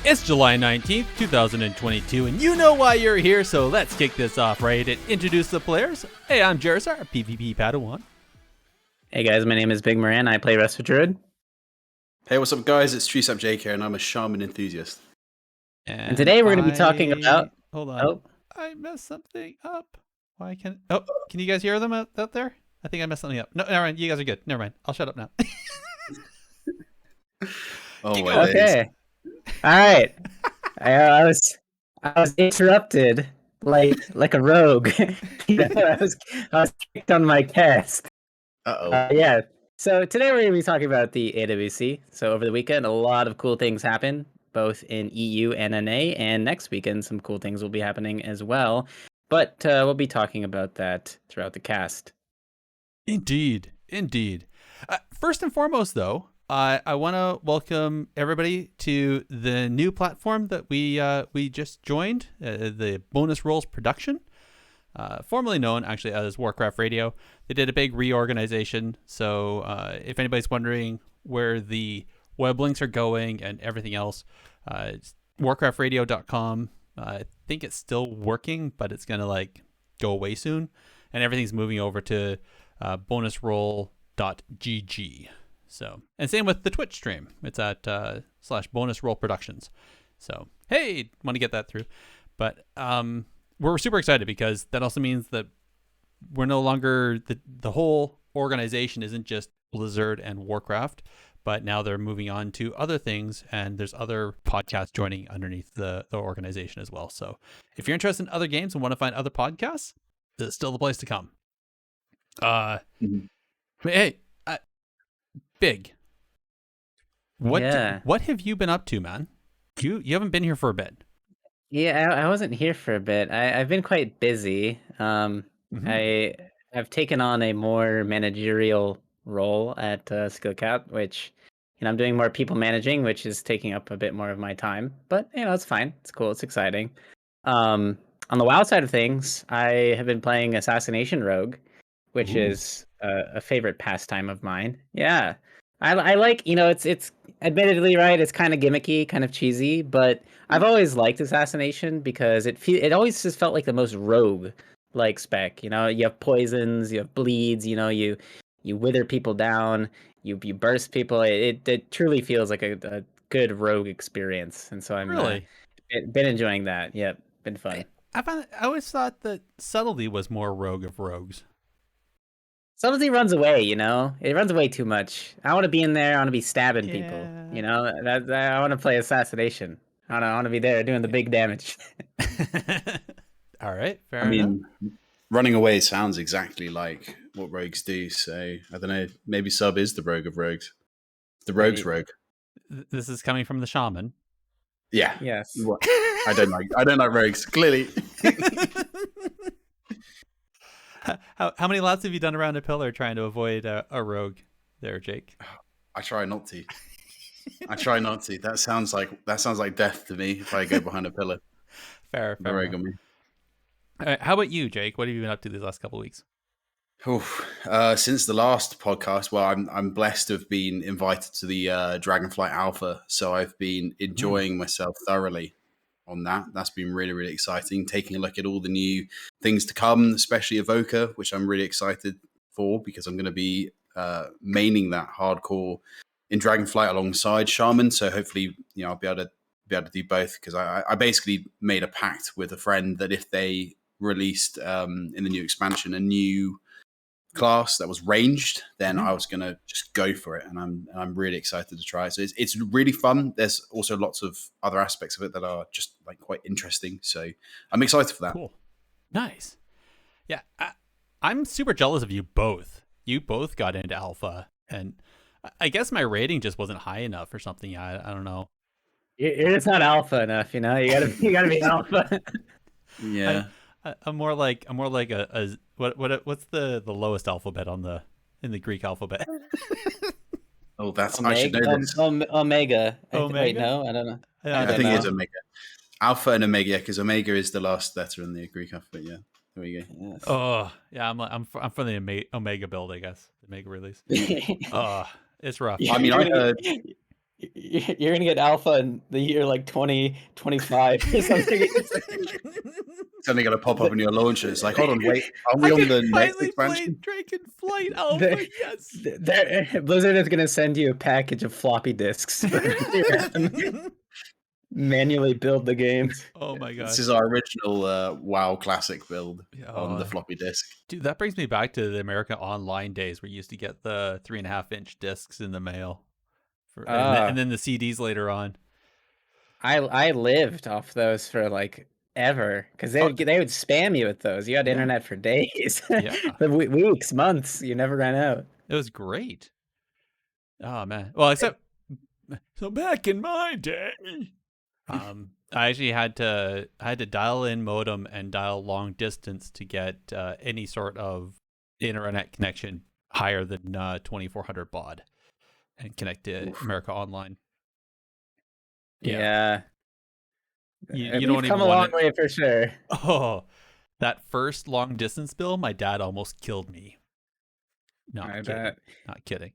It's July 19th, 2022, and you know why you're here, so let's kick this off, right? And introduce the players. Hey, I'm Gerissar, PvP Padawan. Hey guys, my name is Bigmoran. I play Resto Druid. Hey, what's up, guys? It's TreesapJake here, and I'm a shaman enthusiast. And today we're going to be talking about... Hold on. Oh. I messed something up. Why can't... Oh, can you guys hear them out there? I think I messed something up. No, never mind. You guys are good. Never mind. I'll shut up now. Okay. All right. I was interrupted like a rogue. I was kicked on my cast. Yeah. So today we're going to be talking about the AWC. So over the weekend, a lot of cool things happened, both in EU and NA, and next weekend some cool things will be happening as well. But we'll be talking about that throughout the cast. Indeed. First and foremost, though, I want to welcome everybody to the new platform that we just joined, the Bonus Rolls production, formerly known actually as Warcraft Radio. They did a big reorganization, so if anybody's wondering where the web links are going and everything else, it's warcraftradio.com. I think it's still working, but it's gonna go away soon, and everything's moving over to bonusroll.gg. So, and same with the Twitch stream. It's at /bonusroll productions. So, hey, want to get that through. But we're super excited because that also means that we're no longer, the whole organization isn't just Blizzard and Warcraft, but now they're moving on to other things, and there's other podcasts joining underneath the organization as well. So if you're interested in other games and want to find other podcasts, this is still the place to come. Hey, Big, what have you been up to, man? You haven't been here for a bit. Yeah, I wasn't here for a bit. I've been quite busy. I've taken on a more managerial role at SkillCap, which I'm doing more people managing, which is taking up a bit more of my time. But it's fine. It's cool. It's exciting. On the WoW side of things, I have been playing Assassination Rogue, which is a favorite pastime of mine. Yeah. I like, it's admittedly, right, it's kind of gimmicky, kind of cheesy, but I've always liked Assassination because it always just felt like the most rogue-like spec. You have poisons, you have bleeds, you wither people down, you burst people. It truly feels like a good rogue experience, and so I'm really been enjoying that. Yep, been fun. I always thought that subtlety was more rogue of rogues. Subtlety runs away, it runs away too much. I want to be in there. I want to be stabbing people. I want to play assassination. I want to be there doing the big damage. All right, fair enough. Running away sounds exactly like what rogues do. So I don't know. Maybe Sub is the rogue of rogues. The rogue's rogue. This is coming from the shaman. Yeah. Yes. I don't like rogues. Clearly. How many laps have you done around a pillar trying to avoid a rogue there, Jake? I try not to. That sounds like death to me if I go behind a pillar. Fair. Rogue on me. How about you, Jake? What have you been up to these last couple of weeks? Since the last podcast, well, I'm blessed to have been invited to the Dragonflight Alpha, so I've been enjoying myself thoroughly on that. That's been really, really exciting. Taking a look at all the new things to come, especially Evoker, which I'm really excited for because I'm going to be maining that hardcore in Dragonflight alongside Shaman. So hopefully, I'll be able to do both because I basically made a pact with a friend that if they released in the new expansion a new class that was ranged, then I was going to just go for it, and I'm really excited to try it. So it's really fun. There's also lots of other aspects of it that are just quite interesting, so I'm excited for that. Cool. Nice. Yeah, I'm super jealous of you both. You both got into alpha, and I guess my rating just wasn't high enough or something. I don't know. It's not alpha enough, you gotta be alpha. Yeah. I'm more like a what's the lowest alphabet in the Greek alphabet? Oh, that's I should know this. Omega. Omega? Wait, no, I don't know. I think it's Omega. Alpha and Omega, because Omega is the last letter in the Greek alphabet. Yeah, there we go. Yes. Oh, yeah. I'm from the Omega build, I guess. The Omega release. Oh, it's rough. I mean, You're gonna get alpha in the year like 2025 or something. Suddenly going to pop up in your launcher. It's like, hold on, wait, are I we on can the next finally play expansion? Dragonflight Alpha. Yes. Blizzard is gonna send you a package of floppy disks. You have to manually build the game. Oh my gosh. This is our original WoW Classic build on the Oh, floppy disk. dude, that brings me back to the American Online days where you used to get the 3.5-inch discs in the mail, and then the CDs later on. I lived off those for like ever because they would spam you with those. You had Yeah. internet for days, Yeah. weeks, months. You never ran out. It was great. Oh man. Well, except so back in my day, I actually had to dial in modem and dial long distance to get any sort of internet connection higher than 2400 baud and connect to America Online. Yeah. You don't We've even come a want long way for sure. Oh, that first long distance bill, my dad almost killed me. Not I kidding. bet. Not kidding.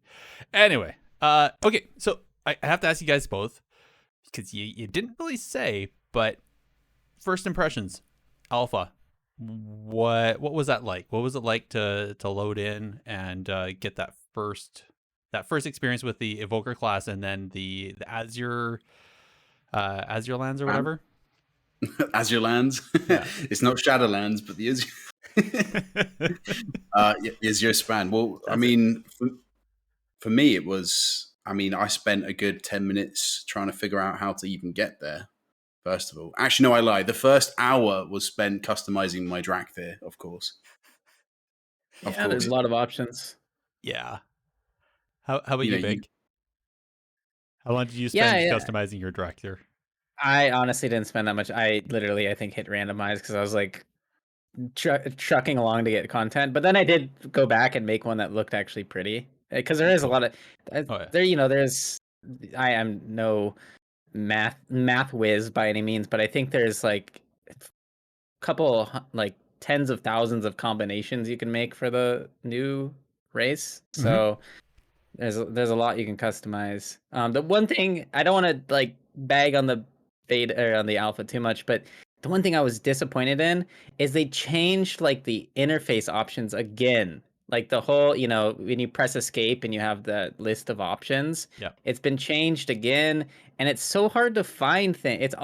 Anyway, okay, so I have to ask you guys both because you didn't really say, but first impressions, Alpha. What was that like? What was it like to load in and get that first experience with the Evoker class and then the Azure lands or whatever? Azure lands. Yeah. It's not Shadowlands, but the Azure. Azure span. Well, I mean, for me, it was. I mean, I spent a good 10 minutes trying to figure out how to even get there. First of all, actually, no, I lied. The first hour was spent customizing my Drakthir, of course. Yeah, there's a lot of options. Yeah. How about you, Big? How long did you spend customizing your Drakthir? I honestly didn't spend that much. I think hit randomize because I was like trucking along to get content. But then I did go back and make one that looked actually pretty because there is a lot of there's. I am no math whiz by any means, but I think there's like a couple like tens of thousands of combinations you can make for the new race. So there's a lot you can customize. The one thing I don't want to like bag on the beta or on the alpha too much, but the one thing I was disappointed in is they changed like the interface options again. Like the whole, when you press escape and you have the list of options, it's been changed again, and it's so hard to find things. It's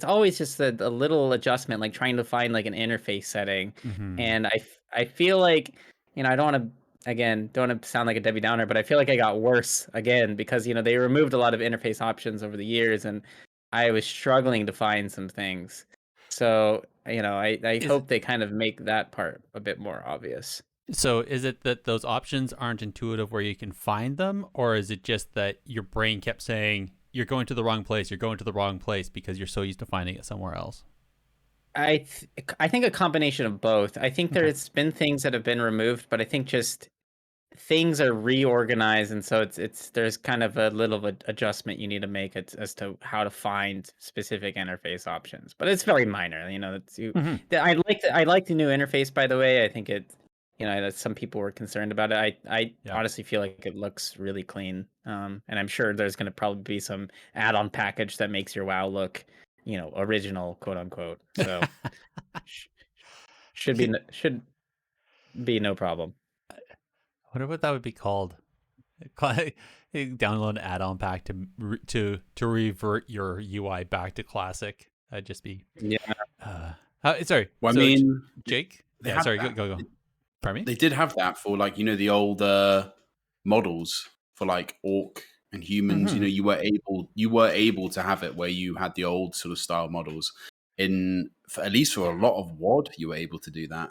always just a little adjustment, like trying to find like an interface setting. And I feel like, I don't want to sound like a Debbie Downer, but I feel like I got worse again because, they removed a lot of interface options over the years and I was struggling to find some things. So, I hope they kind of make that part a bit more obvious. So is it that those options aren't intuitive where you can find them, or is it just that your brain kept saying, you're going to the wrong place because you're so used to finding it somewhere else? I think a combination of both. I think there's been things that have been removed, but I think just things are reorganized, and so there's kind of a little adjustment you need to make as to how to find specific interface options. But it's very minor, I like the new interface, by the way. I think that some people were concerned about it. I honestly feel like it looks really clean. And I'm sure there's going to probably be some add-on package that makes your WoW look, original, quote unquote. So should be no problem. I wonder what that would be called. Download an add-on pack to revert your UI back to classic. That'd just be sorry. Well, I mean, Jake. Yeah, sorry. Go. Pardon me? They did have that for like the old models for like orc and humans. You were able to have it where you had the old sort of style models. At least for a lot of WoD, you were able to do that.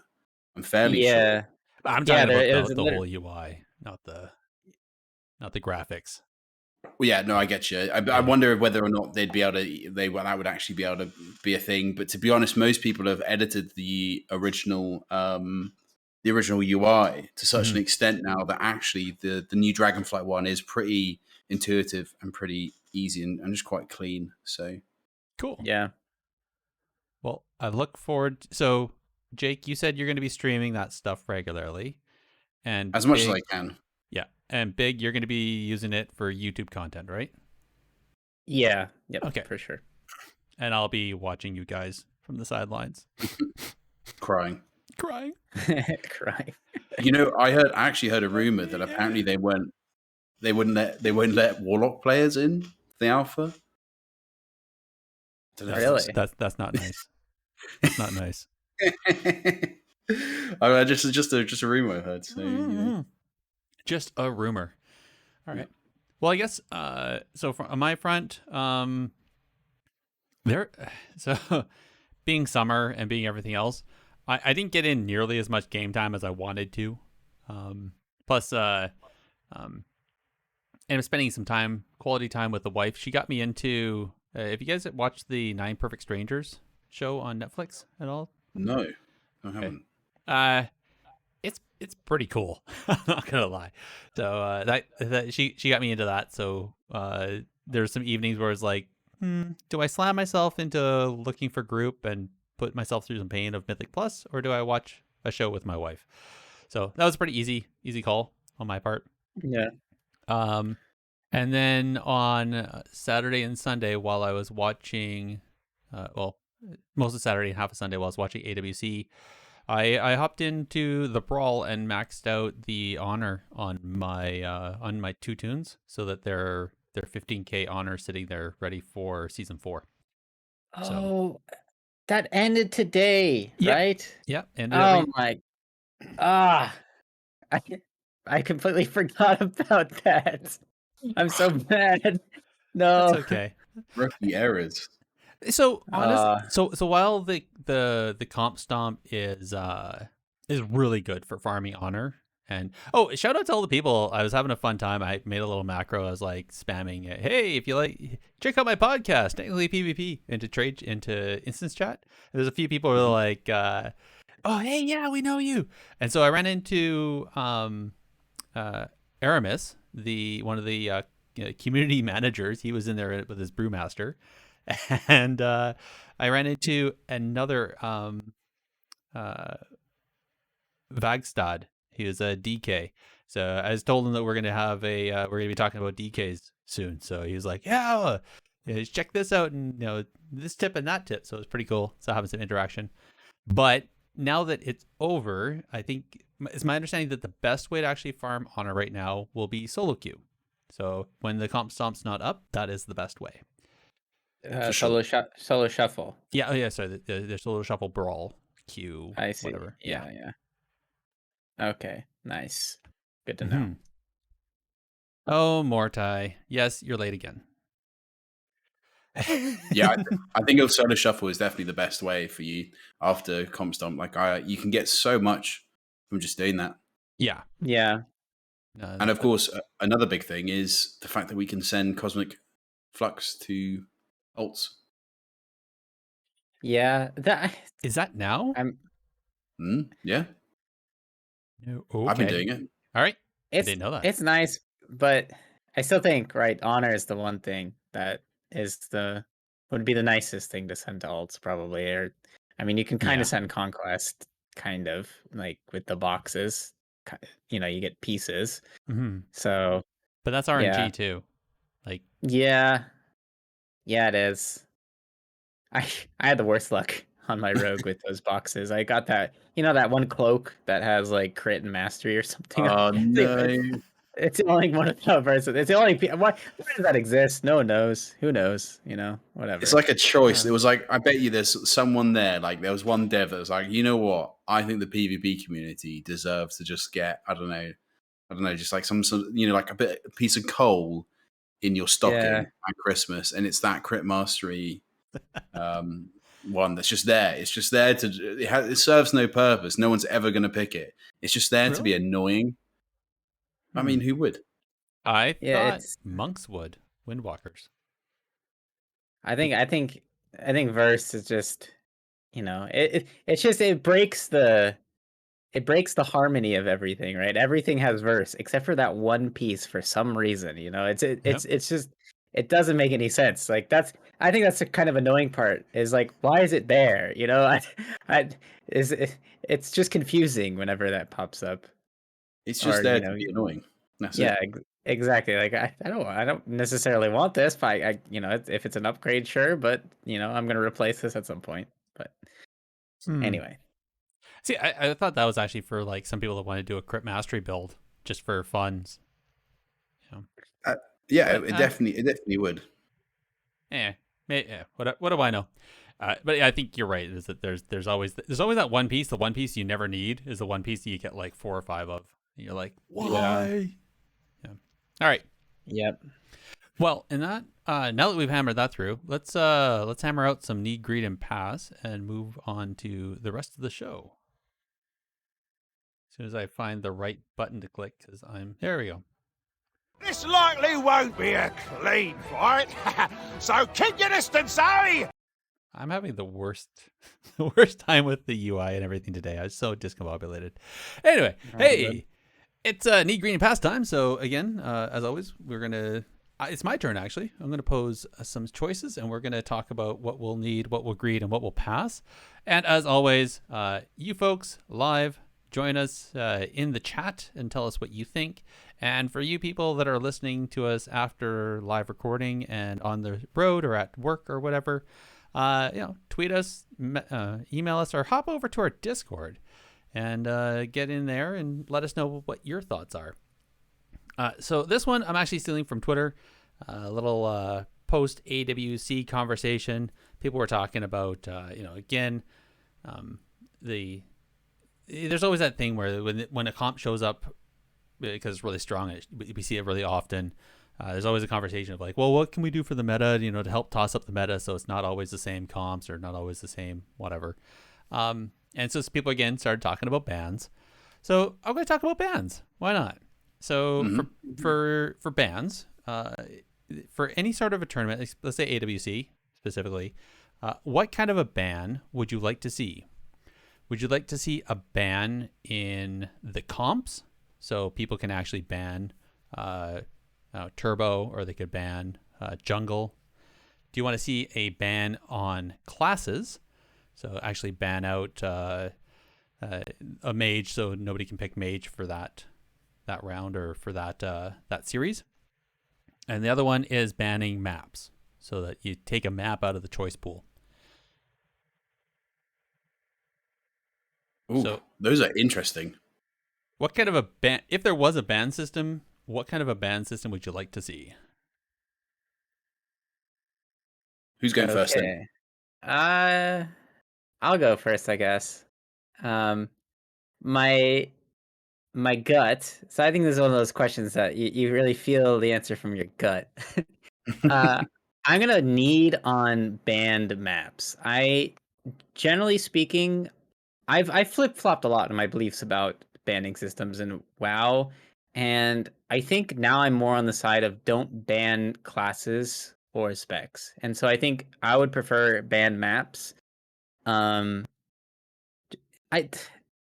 I'm fairly sure. I'm talking about the whole UI, not the graphics. Well, yeah, no, I get you. I wonder whether or not they'd be able to. That would actually be able to be a thing. But to be honest, most people have edited the original UI to such an extent now that actually the new Dragonflight one is pretty intuitive and pretty easy and just quite clean. So cool. Yeah. Well, I look forward. So, Jake, you said you're going to be streaming that stuff regularly, and as much as I can. Yeah, and Big, you're going to be using it for YouTube content, right? Yeah. Yep. Okay. For sure. And I'll be watching you guys from the sidelines, Crying. crying. Crying. You know, I actually heard a rumor that apparently they won't let Warlock players in the alpha. Don't know if Really? That's not nice. That's not nice. I mean, just a rumor I heard. So, you know. Just a rumor. All right. Well, I guess so. On my front, there. So, being summer and being everything else, I didn't get in nearly as much game time as I wanted to. Plus, and I'm spending some quality time with the wife. She got me into. If you guys watched the 9 Perfect Strangers show on Netflix at all? No, I haven't. It's pretty cool. I'm not gonna lie. So that she got me into that. So there's some evenings where it's like, do I slam myself into looking for group and put myself through some pain of Mythic Plus, or do I watch a show with my wife? So that was a pretty easy call on my part. Yeah. And then on Saturday and Sunday, while I was watching, most of Saturday and half of Sunday while I was watching AWC, I hopped into the Brawl and maxed out the honor on my 2 tunes so that they're 15k honor sitting there ready for season 4. Oh, that ended today, right? Yep. And Oh my! I completely forgot about that. I'm so mad. No. That's okay. Rookie errors. So honestly, so while the comp stomp is really good for farming honor, and shout out to all the people. I was having a fun time. I made a little macro. I was like spamming it. Hey, if you like, check out my podcast, Technically PvP, into instance chat. And there's a few people who are like, oh hey, yeah, we know you. And so I ran into Aramis, one of the community managers. He was in there with his brewmaster. And I ran into another Vagstad. He was a DK. So I told him that we're gonna be talking about DKs soon. So he was like, yeah, check this out, and this tip and that tip. So it was pretty cool. So having some interaction. But now that it's over, I think it's my understanding that the best way to actually farm honor right now will be solo queue. So when the comp stomp's not up, that is the best way. Solo shuffle. Yeah. Sorry, the solo shuffle brawl queue. I see. Whatever. Yeah. Okay. Nice. Good to know. Oh, Mortai. Yes, you're late again. Yeah, I think a solo shuffle is definitely the best way for you after comp stomp. Like you can get so much from just doing that. Yeah. And of course, another big thing is the fact that we can send Cosmic Flux to ults. Yeah, is that now? Yeah. Okay. I've been doing it. All right. I didn't know that. It's nice, but I still think honor is the one thing that would be the nicest thing to send to ults probably. Or I mean, you can kind of send conquest, kind of like with the boxes. You get pieces. So, but that's RNG too. Like yeah, it is. I had the worst luck on my rogue with those boxes. I got that, that one cloak that has like crit and mastery or something. Oh no! It's only one of the versions. It's the only. Why does that exist? No one knows. Who knows? Whatever. It's like a choice. It was like, I bet you there's someone there. Like there was one dev that was like, you know what? I think the PvP community deserves to just get I don't know, just like some like a piece of coal in your stocking at Christmas, and it's that crit mastery one that's just there. It's just there it serves no purpose. No one's ever going to pick it. It's just there to be annoying. I mean, who would? I thought monks would. Windwalkers. I think verse is just, it's just it breaks the harmony of everything, right? Everything has verse except for that one piece for some reason. It's just it doesn't make any sense. Like I think that's the kind of annoying part. Is like, why is it there? It's just confusing whenever that pops up. It's just there to be annoying. That's it. Exactly. Like I don't necessarily want this, but if it's an upgrade, sure, but I'm gonna replace this at some point. But Hmm. anyway, See, I thought that was actually for like some people that want to do a crypt mastery build just for funds. You know. Uh, yeah, But it definitely would. what do I know? But yeah, I think you're right. Is that there's always that one piece. The one piece you never need is the one piece that you get like 4 or 5 of. And you're like, yeah, why? Yeah. All right. yep. Well, in that, now that we've hammered that through, let's hammer out some need, greed, and pass, and move on to the rest of the show. As soon as I find the right button to click, because there we go. This likely won't be a clean fight, so keep your distance, eh? I'm having the worst the worst time with the UI and everything today. I was so discombobulated. Anyway, hey, it's need, green, and pass time. So again, as always, we're gonna. It's my turn actually. I'm gonna pose some choices, and we're gonna talk about what we'll need, what we'll greed, and what we'll pass. And as always, you folks live, join us in the chat and tell us what you think. And for you people that are listening to us after live recording and on the road or at work or whatever, tweet us, email us, or hop over to our Discord and get in there and let us know what your thoughts are. So this one I'm actually stealing from Twitter, a little post AWC conversation. People were talking about, there's always that thing where when a comp shows up because it's really strong, we see it really often. There's always a conversation of like, well, what can we do for the meta, to help toss up the meta so it's not always the same comps or not always the same whatever. And so people again started talking about bans. So I'm going to talk about bans. Why not? So for bans, for any sort of a tournament, let's say AWC specifically, what kind of a ban would you like to see? Would you like to see a ban in the comps? So people can actually ban Turbo, or they could ban Jungle. Do you want to see a ban on classes? So actually ban out a mage, so nobody can pick mage for that round or for that series. And the other one is banning maps, so that you take a map out of the choice pool. Ooh, so those are interesting. What kind of a ban? If there was a ban system, what kind of a ban system would you like to see? Who's going first then? I'll go first, I guess. My gut. So I think this is one of those questions that you really feel the answer from your gut. I'm gonna need on banned maps. Generally speaking, I've flip flopped a lot in my beliefs about banning systems and WoW, and I think now I'm more on the side of don't ban classes or specs, and so I think I would prefer banned maps. I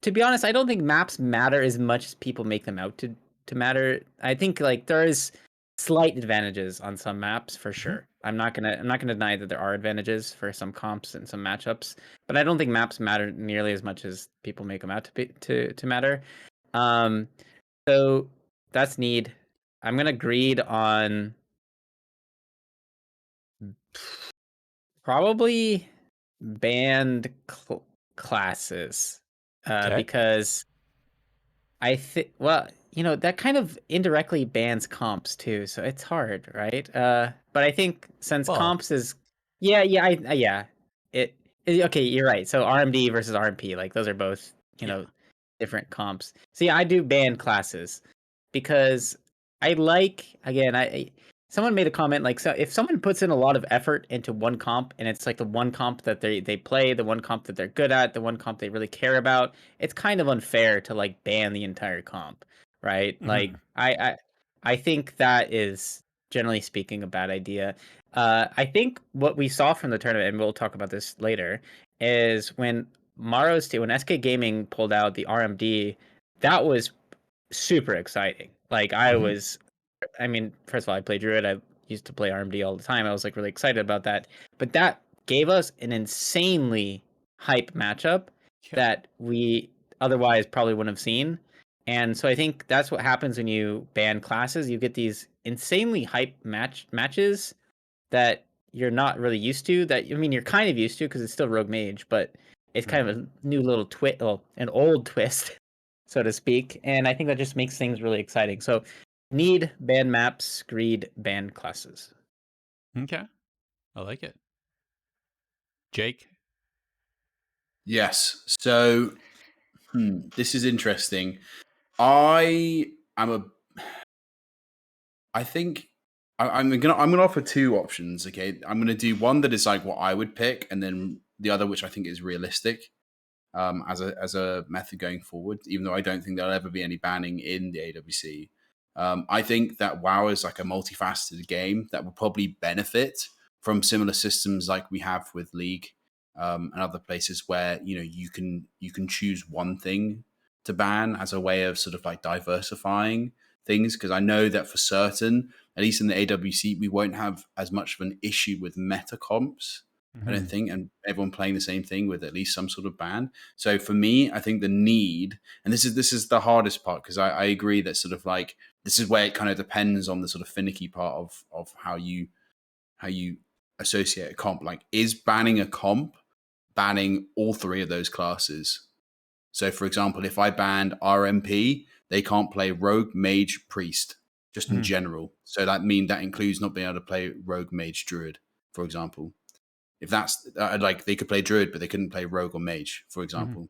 To be honest, I don't think maps matter as much as people make them out to matter. I think like there's slight advantages on some maps for sure. I'm not gonna deny that there are advantages for some comps and some matchups, but I don't think maps matter nearly as much as people make them out to matter. So that's need. I'm gonna greed on probably banned classes, because I think, well, that kind of indirectly bans comps too, so it's hard, right? But I think since comps is, yeah, okay, you're right. So RMD versus RMP, like those are both, different comps. So yeah, I do ban classes because I like, again, someone made a comment like, so if someone puts in a lot of effort into one comp and it's like the one comp that they play, the one comp that they're good at, the one comp they really care about, it's kind of unfair to like ban the entire comp, right? Like I think that is generally speaking a bad idea. I think what we saw from the tournament, and we'll talk about this later, is when when SK Gaming pulled out the RMD, that was super exciting. Like I mean, first of all, I played Druid. I used to play RMD all the time. I was like really excited about that. But that gave us an insanely hype matchup that we otherwise probably wouldn't have seen. And so I think that's what happens when you ban classes. You get these insanely hype matches that you're not really used to. That I mean, you're kind of used to because it's still Rogue Mage, but it's kind of a new little twist, well, an old twist, so to speak. And I think that just makes things really exciting. So, need ban maps, greed ban classes. Okay, I like it. Jake? Yes. So this is interesting. I think I'm gonna offer two options. Okay, I'm gonna do one that is like what I would pick, and then the other which I think is realistic as a method going forward. Even though I don't think there'll ever be any banning in the AWC, I think that WoW is like a multifaceted game that will probably benefit from similar systems like we have with League and other places where you can choose one thing to ban as a way of sort of like diversifying things. Because I know that for certain, at least in the AWC, we won't have as much of an issue with meta comps. I don't think, and everyone playing the same thing with at least some sort of ban. So for me, I think the need, and this is the hardest part, because I agree that sort of like this is where it kind of depends on the sort of finicky part of how you associate a comp. Like, is banning a comp banning all three of those classes? So, for example, if I banned RMP, they can't play Rogue, Mage, Priest, just in general. So that includes not being able to play Rogue, Mage, Druid, for example. If that's like they could play Druid, but they couldn't play Rogue or Mage, for example.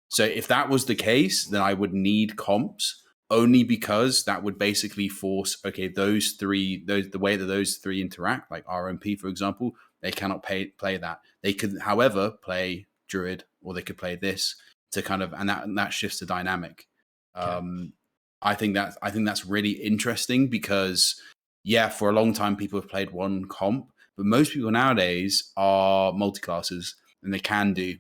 So if that was the case, then I would need comps, only because that would basically force, okay, those three, the way that those three interact, like RMP, for example, they cannot play that. They could, however, play Druid, or they could play this to kind of, and that shifts the dynamic. Okay. I think that's really interesting because, yeah, for a long time people have played one comp, but most people nowadays are multi-classes, and they can do.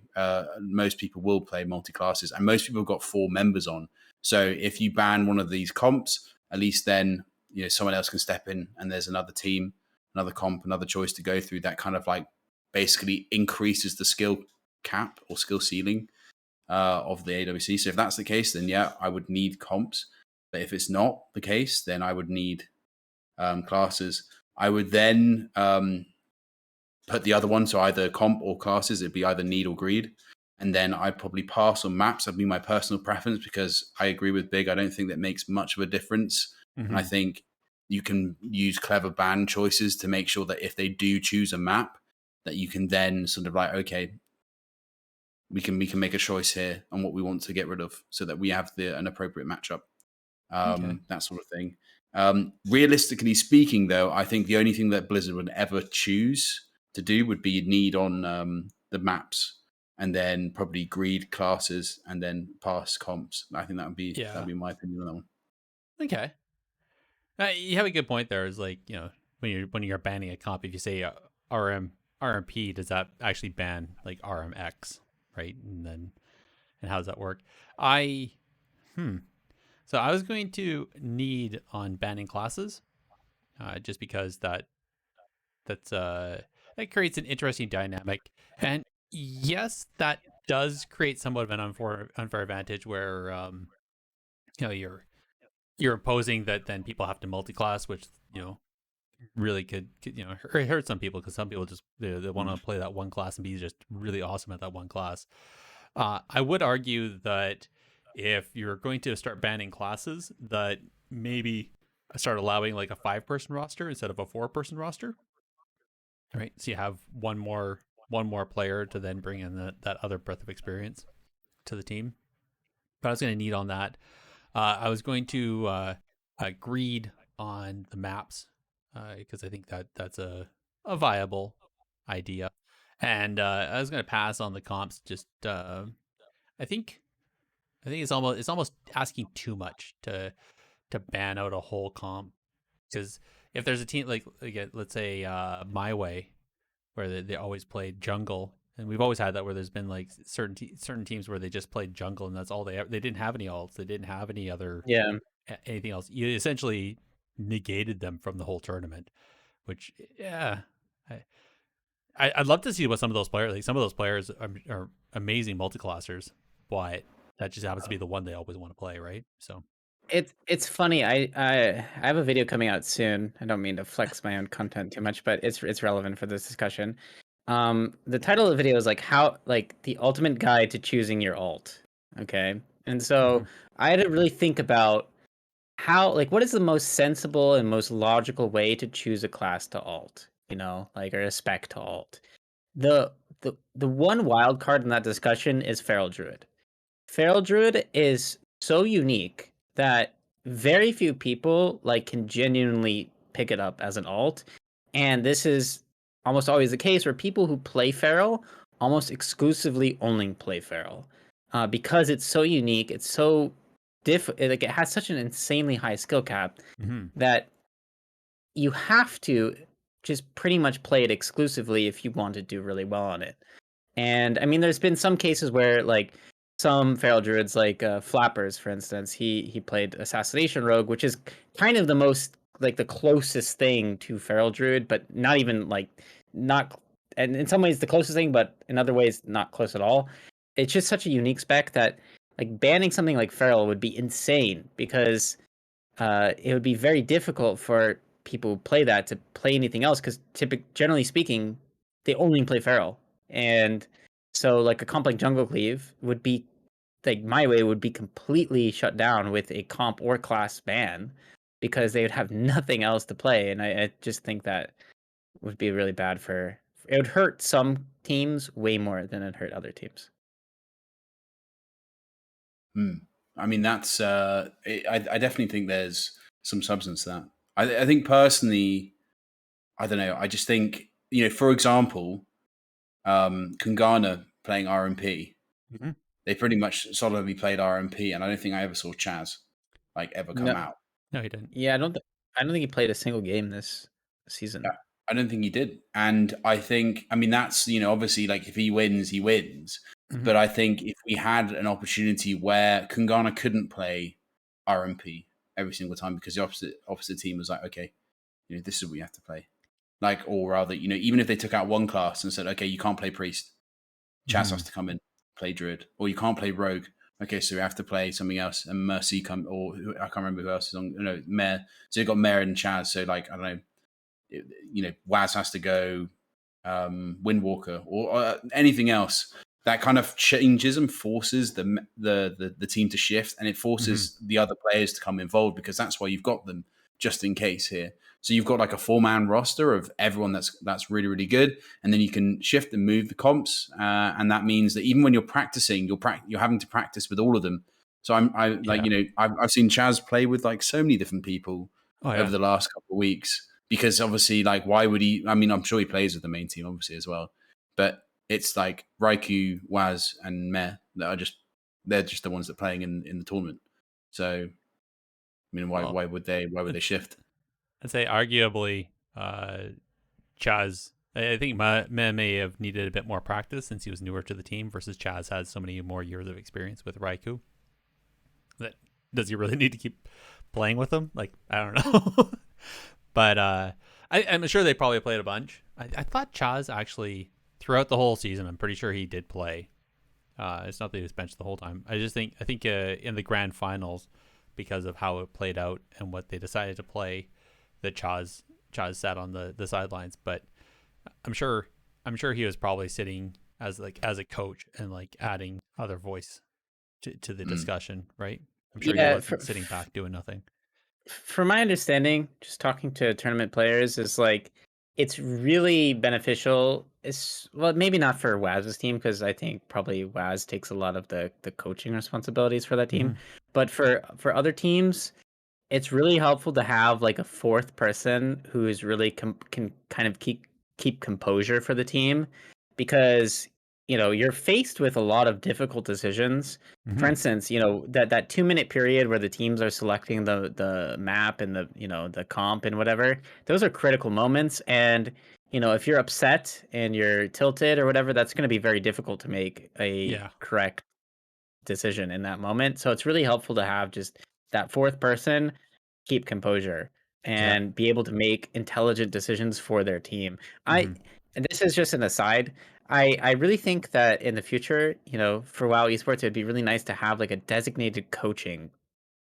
Most people will play multi-classes, and most people have got 4 members on. So if you ban one of these comps, at least then someone else can step in, and there's another team, another comp, another choice to go through. That kind of like basically increases the skill cap or skill ceiling of the AWC. So if that's the case, then yeah, I would need comps. But if it's not the case, then I would need classes. I would then put the other one, so either comp or classes. It'd be either need or greed. And then I'd probably pass on maps. That'd be my personal preference, because I agree with Big. I don't think that makes much of a difference. And I think you can use clever ban choices to make sure that if they do choose a map, that you can then sort of like, okay, we can make a choice here on what we want to get rid of, so that we have an appropriate matchup. That sort of thing. Realistically speaking, though, I think the only thing that Blizzard would ever choose to do would be need on the maps, and then probably greed classes, and then pass comps. I think that'd be my opinion on that one. Okay. You have a good point there. Is like, when you're banning a comp, if you say RMP, does that actually ban like RMX, right? And how does that work? So I was going to need on banning classes, just because that creates an interesting dynamic. And yes, that does create somewhat of an unfair advantage where you're imposing that then people have to multi-class, which really could hurt some people, because some people just they want to play that one class and be just really awesome at that one class. I would argue that if you're going to start banning classes, that maybe start allowing like a 5-person roster instead of a 4-person roster. Right, so you have one more player to then bring in that other breadth of experience to the team. But I was going to need on that. I was going to greed on the maps, because I think that's a viable idea. And I was going to pass on the comps. Just I think it's almost asking too much to ban out a whole comp, because if there's a team like again, let's say My Way, where they always played jungle, and we've always had that, where there's been like certain teams where they just played jungle, and that's all they didn't have any alts, they didn't have any other anything else. You essentially negated them from the whole tournament, which I'd love to see what some of those players, like some of those players are amazing multiclassers, but that just happens to be the one they always want to play, right? So It's funny. I have a video coming out soon. I don't mean to flex my own content too much, but it's relevant for this discussion. The title of the video is like the ultimate guide to choosing your alt. Okay, and so I had to really think about how what is the most sensible and most logical way to choose a class to alt. Or a spec to alt. The one wild card in that discussion is Feral Druid. Feral Druid is so unique that very few people can genuinely pick it up as an alt. And this is almost always the case where people who play Feral almost exclusively only play Feral. Because it's so unique, it's so it has such an insanely high skill cap that you have to just pretty much play it exclusively if you want to do really well on it. And I mean, there's been some cases where some Feral Druids, Flappers, for instance, he played Assassination Rogue, which is kind of the most the closest thing to Feral Druid, but not even not, and in some ways the closest thing, but in other ways not close at all. It's just such a unique spec that banning something like Feral would be insane, because it would be very difficult for people who play that to play anything else, because generally speaking, they only play Feral. And so a comp like Jungle Cleave would be my way would be completely shut down with a comp or class ban, because they would have nothing else to play. And I just think that would be really bad it would hurt some teams way more than it hurt other teams. I mean, that's I definitely think there's some substance to that. I think personally, I don't know. I just think, for example, Kungana playing RMP, they pretty much solidly played RMP, and I don't think I ever saw Chaz ever come out. No, he didn't. Yeah, I don't think he played a single game this season. Yeah, I don't think he did. And I think, I mean, that's, obviously if he wins, he wins. But I think if we had an opportunity where Kungana couldn't play RMP every single time because the opposite team was okay, this is what you have to play. Or rather, even if they took out one class and said, okay, you can't play Priest, Chaz has to come in, play Druid, or you can't play Rogue. Okay, so we have to play something else, and Mercy I can't remember who else is on. Mare. So you've got Mare and Chaz. So I don't know, Waz has to go, Windwalker, or anything else. That kind of changes and forces the team to shift, and it forces the other players to come involved, because that's why you've got them just in case here. So you've got a 4-man roster of everyone that's really, really good, and then you can shift and move the comps, and that means that even when you're practicing, you're having to practice with all of them. So I've seen Chaz play with so many different people over the last couple of weeks, because obviously why would he? I mean, I'm sure he plays with the main team obviously as well, but it's Raikou, Waz, and Meh that they're just the ones that are playing in the tournament. So, I mean, why would they shift? I'd say arguably, Chaz. I think Meh may have needed a bit more practice since he was newer to the team, versus Chaz has so many more years of experience with Raikou. Does he really need to keep playing with him? I don't know. But I'm sure they probably played a bunch. I thought Chaz actually, throughout the whole season, I'm pretty sure he did play. It's not that he was benched the whole time. I think in the Grand Finals, because of how it played out and what they decided to play, that Chaz sat on the sidelines. But I'm sure he was probably sitting as a coach and adding other voice to the discussion, right? I'm sure he wasn't sitting back doing nothing. From my understanding, just talking to tournament players, is it's really beneficial. Well, maybe not for Waz's team, because I think probably Waz takes a lot of the coaching responsibilities for that team. But for other teams, it's really helpful to have a fourth person who is really can kind of keep composure for the team, because you're faced with a lot of difficult decisions. For instance, that 2-minute period where the teams are selecting the map and the comp and whatever, those are critical moments. And if you're upset and you're tilted or whatever, that's going to be very difficult to make a correct decision in that moment. So it's really helpful to have just that fourth person keep composure and be able to make intelligent decisions for their team. And this is just an aside. I really think that in the future, for WoW esports, it'd be really nice to have like a designated coaching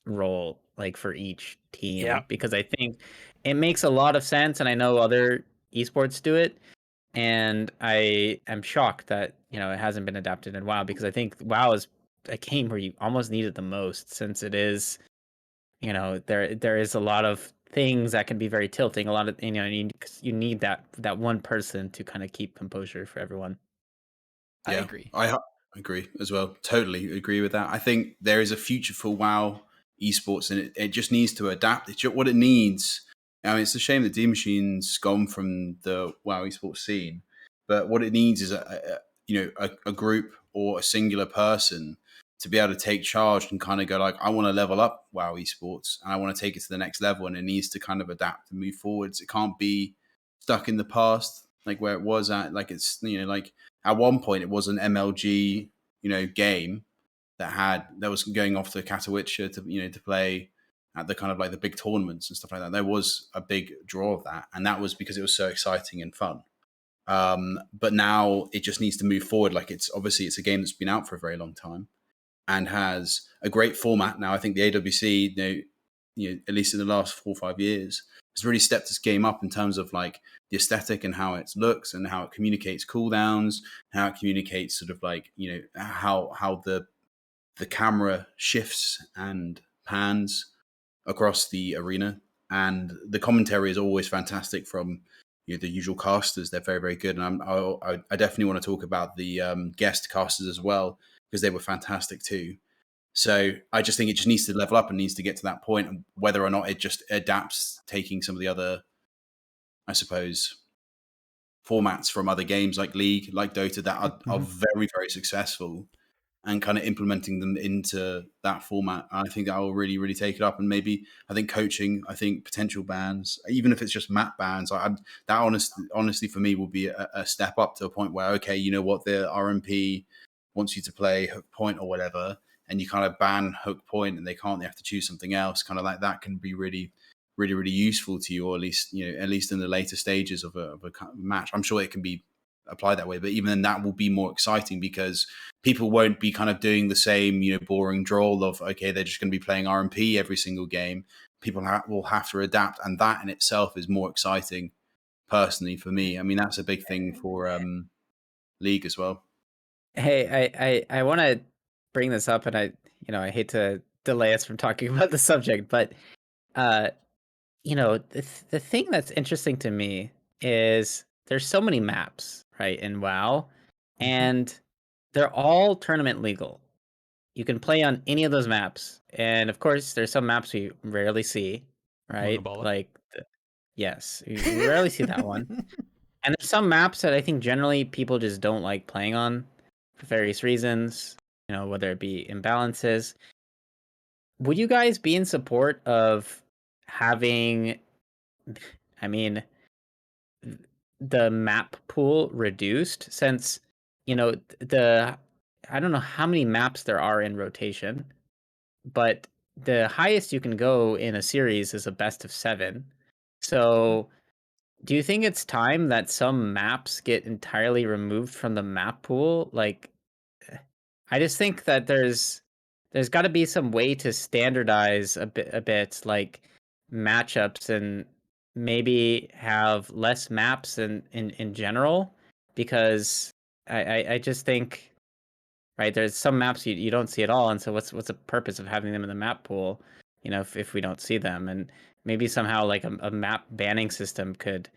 role, like for each Yeah. team, because I think it makes a lot of sense, and I know other esports do it, and I am shocked that it hasn't been adapted in WoW, because I think WoW is a game where you almost need it the most, since it is, there is a lot of things that can be very tilting. A lot of you need that one person to kind of keep composure for everyone. I Yeah, agree. I agree as well. Totally agree with that. I think there is a future for WoW esports, and it just needs to adapt. It's what it needs. I mean, it's a shame that D Machine's gone from the WoW esports scene, but what it needs is a group or a singular person to be able to take charge and kind of go like, I want to level up WoW esports and I want to take it to the next level, and it needs to kind of adapt and move forwards. It can't be stuck in the past, like where it was at. Like it's like at one point it was an MLG game that was going off to Katowice to play at the kind of like the big tournaments and stuff like that. There was a big draw of that, and that was because it was so exciting and fun. But now it just needs to move forward. Like it's a game that's been out for a very long time and has a great format. Now I think the AWC, at least in the last 4 or 5 years, has really stepped this game up in terms of like the aesthetic and how it looks and how it communicates cooldowns, how it communicates sort of like how the camera shifts and pans across the arena, and the commentary is always fantastic from the usual casters. They're very, very good, and I definitely want to talk about the guest casters as well, because they were fantastic too. So I just think it just needs to level up and needs to get to that point, and whether or not it just adapts, taking some of the other, I suppose, formats from other games like League, like Dota, that are very, very successful, and kind of implementing them into that format. I think that will really, really take it up. And maybe I think coaching, I think potential bans, even if it's just map bans, that honestly for me will be a step up to a point where, okay, you know what, the RMP wants you to play hook point or whatever, and you kind of ban hook point and they have to choose something else. Kind of like that can be really, really, really useful to you, or at least in the later stages of a match. I'm sure it can be applied that way, but even then that will be more exciting, because people won't be kind of doing the same boring drawl of, okay, they're just going to be playing RMP every single game. People will have to adapt, and that in itself is more exciting personally for me. I mean, that's a big thing for League as well. Hey, I want to bring this up, and I hate to delay us from talking about the subject, but the thing that's interesting to me is there's so many maps, right, in WoW, and they're all tournament legal. You can play on any of those maps, and of course, there's some maps we rarely see, right? Mongabala. Like, yes, you rarely see that one. And there's some maps that I think generally people just don't like playing on for various reasons, whether it be imbalances. Would you guys be in support of having, I mean, the map pool reduced, since I don't know how many maps there are in rotation, but the highest you can go in a series is a best of 7. So do you think it's time that some maps get entirely removed from the map pool? Like, I just think that there's got to be some way to standardize a bit, like matchups, and maybe have less maps in general, because I just think, right, there's some maps you don't see at all, and so what's the purpose of having them in the map pool, if we don't see them? And maybe somehow like a map banning system could,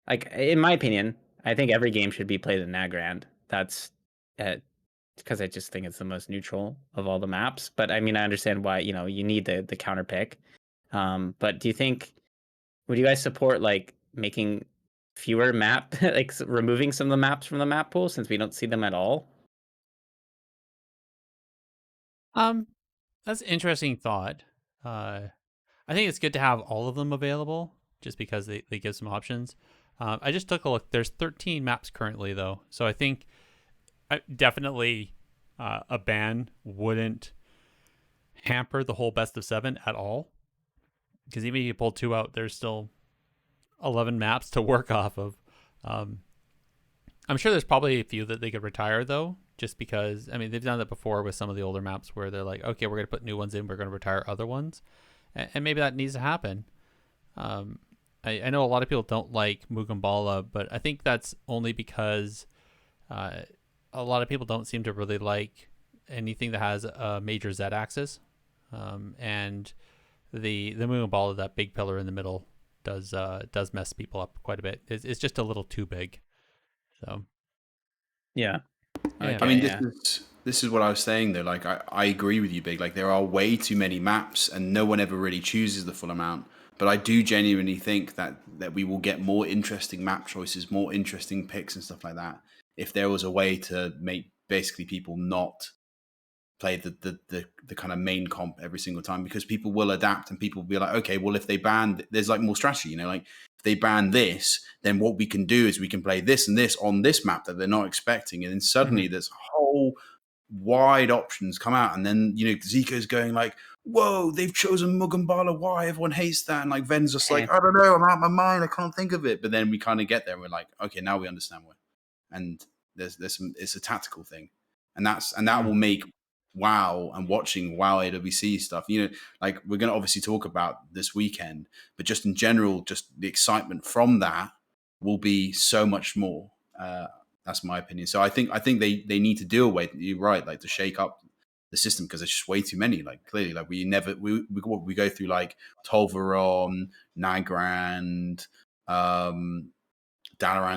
like, in my opinion, I think every game should be played in Nagrand. That's because I just think it's the most neutral of all the maps. But I mean, I understand why you need the counter pick. But do you think, would you guys support like making fewer map like removing some of the maps from the map pool, since we don't see them at all? That's an interesting thought. I think it's good to have all of them available, just because they give some options. I just took a look. There's 13 maps currently, though. So I think definitely a ban wouldn't hamper the whole best of 7 at all. Because even if you pull 2 out, there's still 11 maps to work off of. I'm sure there's probably a few that they could retire though, just because I mean they've done that before with some of the older maps where they're like, okay, we're gonna put new ones in, we're gonna retire other ones, and maybe that needs to happen. I know a lot of people don't like Mugambala, but I think that's only because a lot of people don't seem to really like anything that has a major Z axis, and the Mugambala, that big pillar in the middle, does mess people up quite a bit. It's just a little too big. So Yeah. yeah. I mean, yeah. this is what I was saying though. Like, I agree with you, Big. Like, there are way too many maps, and no one ever really chooses the full amount. But I do genuinely think that we will get more interesting map choices, more interesting picks, and stuff like that if there was a way to make basically people not play the kind of main comp every single time, because people will adapt and people will be like, okay, well, if they ban, there's like more strategy, you know, like if they ban this, then what we can do is we can play this and this on this map that they're not expecting, and then suddenly there's whole wide options come out, and then you know Zico's going like, whoa, they've chosen Mugambala, why everyone hates that, and like Ven's just like, I don't know, I'm out of my mind, I can't think of it, but then we kind of get there and we're like, okay, now we understand why. And there's some, it's a tactical thing, and that will make WoW and watching WoW AWC stuff, you know, like we're going to obviously talk about this weekend, but just in general, just the excitement from that will be so much more. That's my opinion. So I think they need to do a way, you're right, like to shake up the system, because there's just way too many. Like clearly, like we go through like Tolvaron, Nagrand, Dalaran,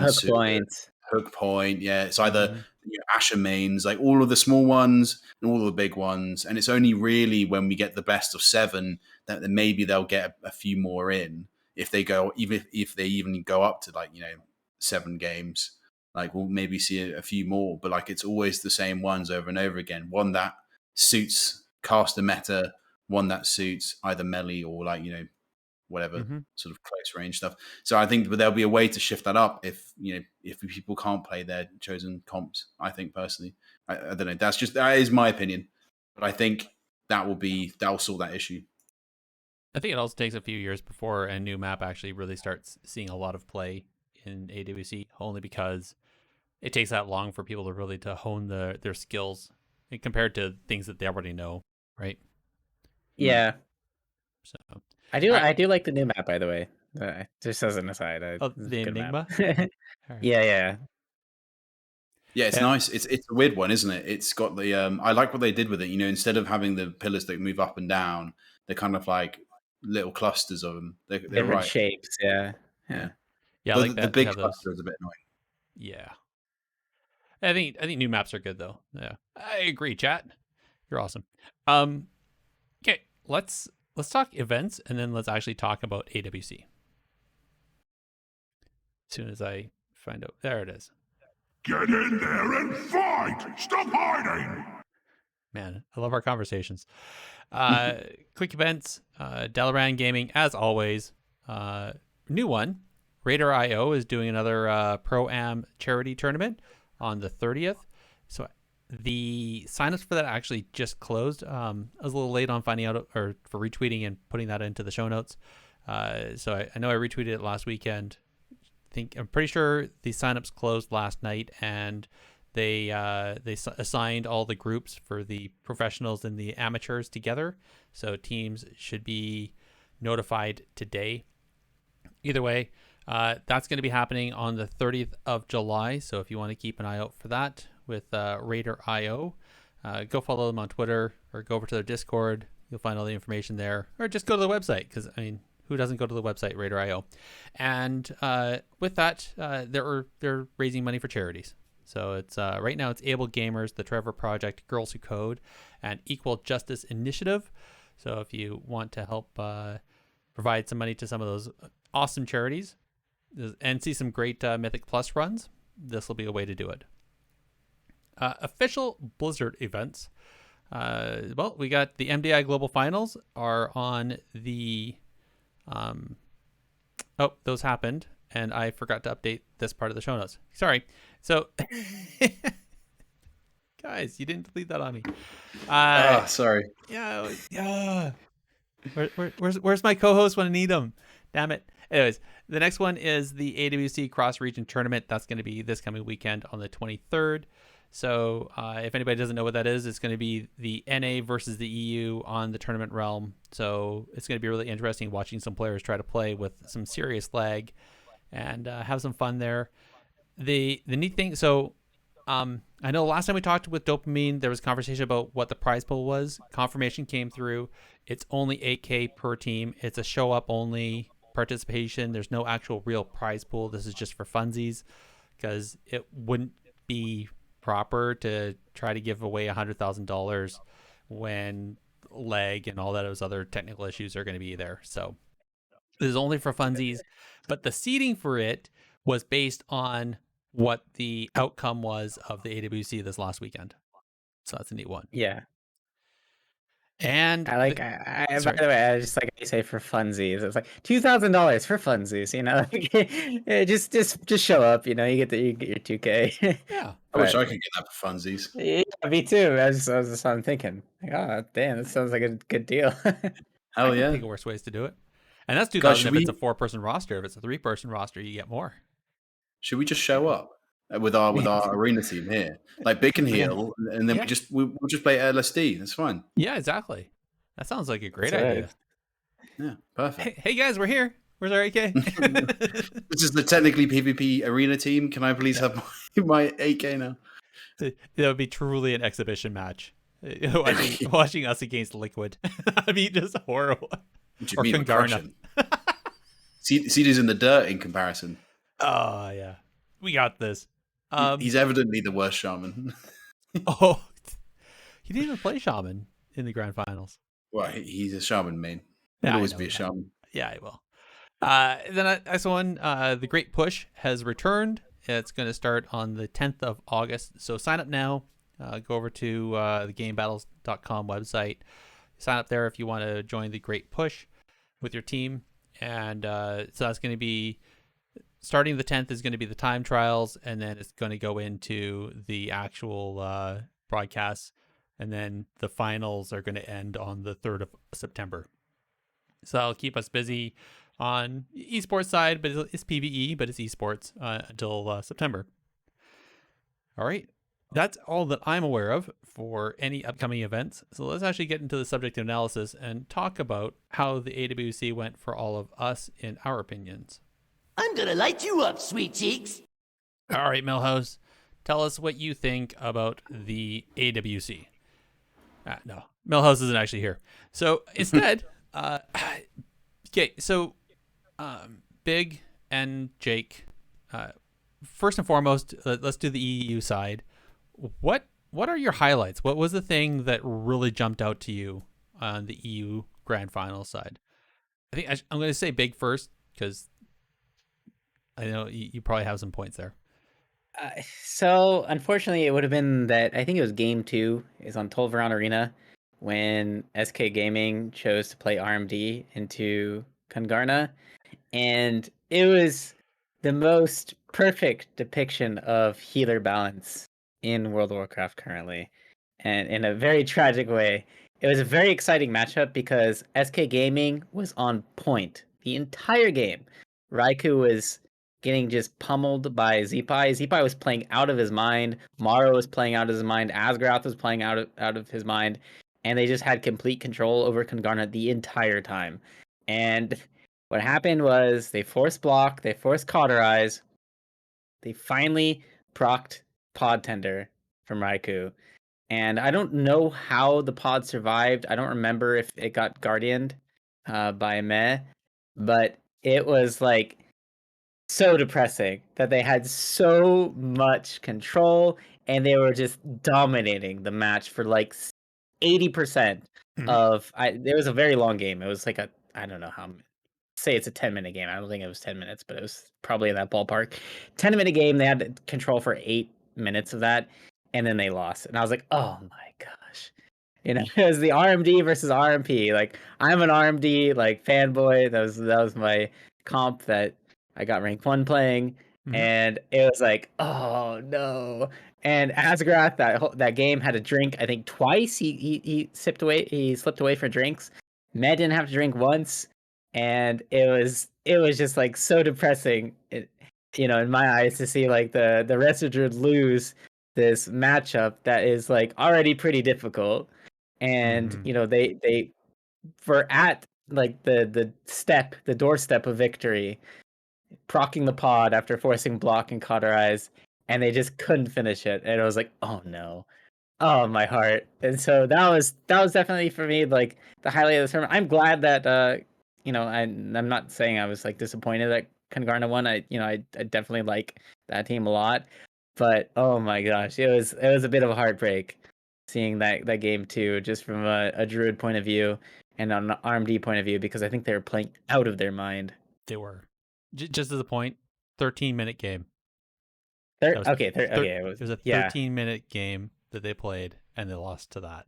Hook point. Hook Point, yeah. It's either Asher Mains, like all of the small ones and all of the big ones. And it's only really when we get the best of 7 that then maybe they'll get a few more in. If they go, even if they even go up to like, you know, 7 games, like we'll maybe see a few more. But like it's always the same ones over and over again. One that suits caster meta, one that suits either melee or like, you know, whatever sort of close range stuff. So I think there'll be a way to shift that up if, you know, if people can't play their chosen comps. I think personally, I don't know. That is my opinion, but I think that will solve that issue. I think it also takes a few years before a new map actually really starts seeing a lot of play in AWC, only because it takes that long for people to really to hone their skills compared to things that they already know, right? Yeah. So I do like the new map, by the way. Just as an aside, the Enigma. Yeah. Yeah, it's nice. It's a weird one, isn't it? It's got the I like what they did with it. You know, instead of having the pillars that move up and down, they're kind of like little clusters of them. They're different right. shapes. Yeah. But like the big cluster is a bit annoying. Yeah, I think new maps are good though. Yeah, I agree, chat. You're awesome. Okay, let's talk events, and then let's actually talk about AWC. As soon as I find out, there it is. Get in there and fight! Stop hiding! Man, I love our conversations. Quick events, Dalaran Gaming, as always. New one, Radar.io is doing another Pro-Am charity tournament on the 30th. So the signups for that actually just closed. I was a little late on finding out, or for retweeting and putting that into the show notes. So I know I retweeted it last weekend. I'm pretty sure the signups closed last night, and they assigned all the groups for the professionals and the amateurs together. So teams should be notified today. Either way, that's going to be happening on the 30th of July. So if you want to keep an eye out for that with Radar.io, go follow them on Twitter or go over to their Discord. You'll find all the information there, or just go to the website, because I mean, who doesn't go to the website, Radar.io? And with that, they're raising money for charities. So it's right now it's Able Gamers, the Trevor Project, Girls Who Code, and Equal Justice Initiative. So if you want to help provide some money to some of those awesome charities and see some great Mythic Plus runs, this will be a way to do it. Official Blizzard events. Well, we got the MDI Global Finals are on the... those happened, and I forgot to update this part of the show notes. Sorry. So, guys, you didn't delete that on me. Sorry. Yeah. Where's my co-host when I need him? Damn it. Anyways, the next one is the AWC Cross Region Tournament. That's going to be this coming weekend on the 23rd. So if anybody doesn't know what that is, it's going to be the NA versus the EU on the tournament realm. So it's going to be really interesting watching some players try to play with some serious lag and have some fun there. The neat thing, so I know last time we talked with Dopamine, there was conversation about what the prize pool was. Confirmation came through. It's only 8K per team. It's a show up only participation. There's no actual real prize pool. This is just for funsies because it wouldn't be proper to try to give away $100,000 when lag and all those other technical issues are going to be there. So this is only for funsies, but the seeding for it was based on what the outcome was of the AWC this last weekend. So that's a neat one. Yeah. And I like. By the way, I just like you say for funsies. It's like $2,000 for funsies. You know, like, just show up. You know, you get your 2K. Yeah, I wish I could get that for funsies. Yeah, me too. I was just thinking, like, oh damn, that sounds like a good deal. Hell yeah! I think of worse ways to do it. And that's 2,000 if it's a 4-person roster. If it's a 3-person roster, you get more. Should we just show up with our arena team here, like Big and Heel, and then we'll just play LSD? That's fine. Yeah, exactly. That sounds like a great idea. Yeah, perfect. Hey guys, we're here. Where's our AK? This is the technically PvP arena team. Can I please have my 8K now? That would be truly an exhibition match. Watching us against Liquid. I mean, just horrible. What do you mean, Congarna? CD's in the dirt in comparison. Oh, yeah. We got this. He's evidently the worst shaman. Oh, he didn't even play shaman in the Grand Finals. Well, he's a shaman main. He'll always be a shaman. Yeah, he will. Then next one, the Great Push has returned. It's going to start on the 10th of August. So sign up now. Go over to the gamebattles.com website. Sign up there if you want to join the Great Push with your team. And so that's going to be starting the 10th is going to be the time trials, and then it's going to go into the actual broadcasts, and then the finals are going to end on the 3rd of September. So that'll keep us busy on esports side, but it's PvE, but it's esports until September. All right. That's all that I'm aware of for any upcoming events. So let's actually get into the subject analysis and talk about how the AWC went for all of us in our opinions. I'm gonna light you up, sweet cheeks. All right, Millhouse, tell us what you think about the AWC. No, Millhouse isn't actually here. So instead, okay, so Big and Jake, first and foremost, let's do the EU side. What are your highlights? What was the thing that really jumped out to you on the EU Grand Finals side? I think I'm going to say Big first because I know you probably have some points there. So unfortunately, it would have been that I think it was Game 2 is on Tolvaron Arena when SK Gaming chose to play RMD into Congarna, and it was the most perfect depiction of healer balance in World of Warcraft currently, and in a very tragic way. It was a very exciting matchup because SK Gaming was on point the entire game. Raikou was getting just pummeled by Zeepai. Zeepai was playing out of his mind. Maro was playing out of his mind. Asgrath was playing out of his mind. And they just had complete control over Congarna the entire time. And what happened was they forced block, they forced cauterize. They finally procced Pod Tender from Raikou. And I don't know how the pod survived. I don't remember if it got guardianed by Meh. But it was like so depressing that they had so much control and they were just dominating the match for like 80% of it was a very long game. It was like I don't know how, say it's a 10-minute game. I don't think it was 10 minutes, but it was probably in that ballpark. 10-minute game. They had control for 8 minutes of that, and then they lost. And I was like, oh my gosh. You know, it was the RMD versus RMP. Like, I'm an RMD like fanboy. That was my comp that I got rank 1 playing, and it was like, oh no. And Asgrath, that game had a drink, I think twice. He slipped away for drinks. Med didn't have to drink once, and it it was just like so depressing, in my eyes, to see like the rest of Druid lose this matchup that is like already pretty difficult, and they were at like the doorstep of victory, procking the pod after forcing block and cauterize, and they just couldn't finish it. And it was like, oh no, oh my heart. And so that was definitely for me like the highlight of the tournament. I'm glad that I'm not saying I was like disappointed that Kangarna won. I definitely like that team a lot, but oh my gosh, it was a bit of a heartbreak seeing that game too, just from a Druid point of view and an RMD point of view, because I think they were playing out of their mind. They were. Just as a point, 13-minute game. It was a 13-minute game that they played, and they lost to that.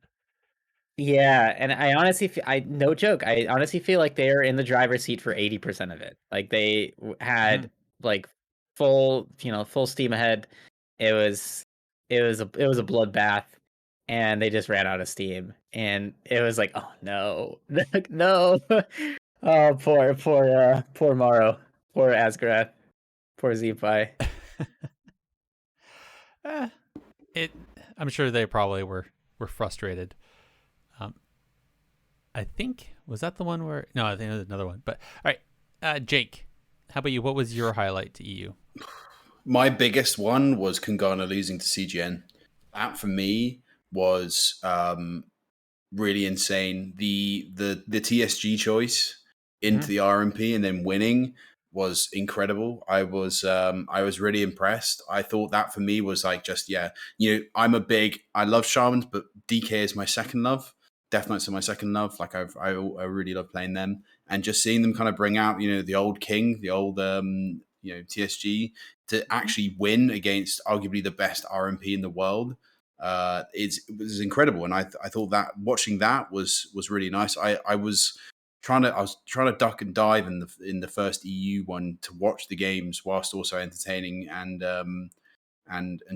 Yeah, and I honestly, no joke, I honestly feel like they are in the driver's seat for 80% of it. Like they had like full steam ahead. It was a bloodbath, and they just ran out of steam, and it was like, oh no, no, oh poor Morrow, poor Asgarath, poor Zeepai. I'm sure they probably were frustrated. I think, was that the one where? No, I think it was another one. But all right, Jake, how about you? What was your highlight to EU? My biggest one was Kungana losing to CGN. That for me was really insane. The TSG choice into the RMP and then winning was incredible. I was really impressed. I thought that for me was like just I love Shamans, but DK is my second love. Death Knights are my second love. Like I really love playing them, and just seeing them kind of bring out the old king, the old TSG, to actually win against arguably the best RMP in the world. It was incredible, and I thought that watching that was really nice. I was trying to duck and dive in the first EU one to watch the games whilst also entertaining and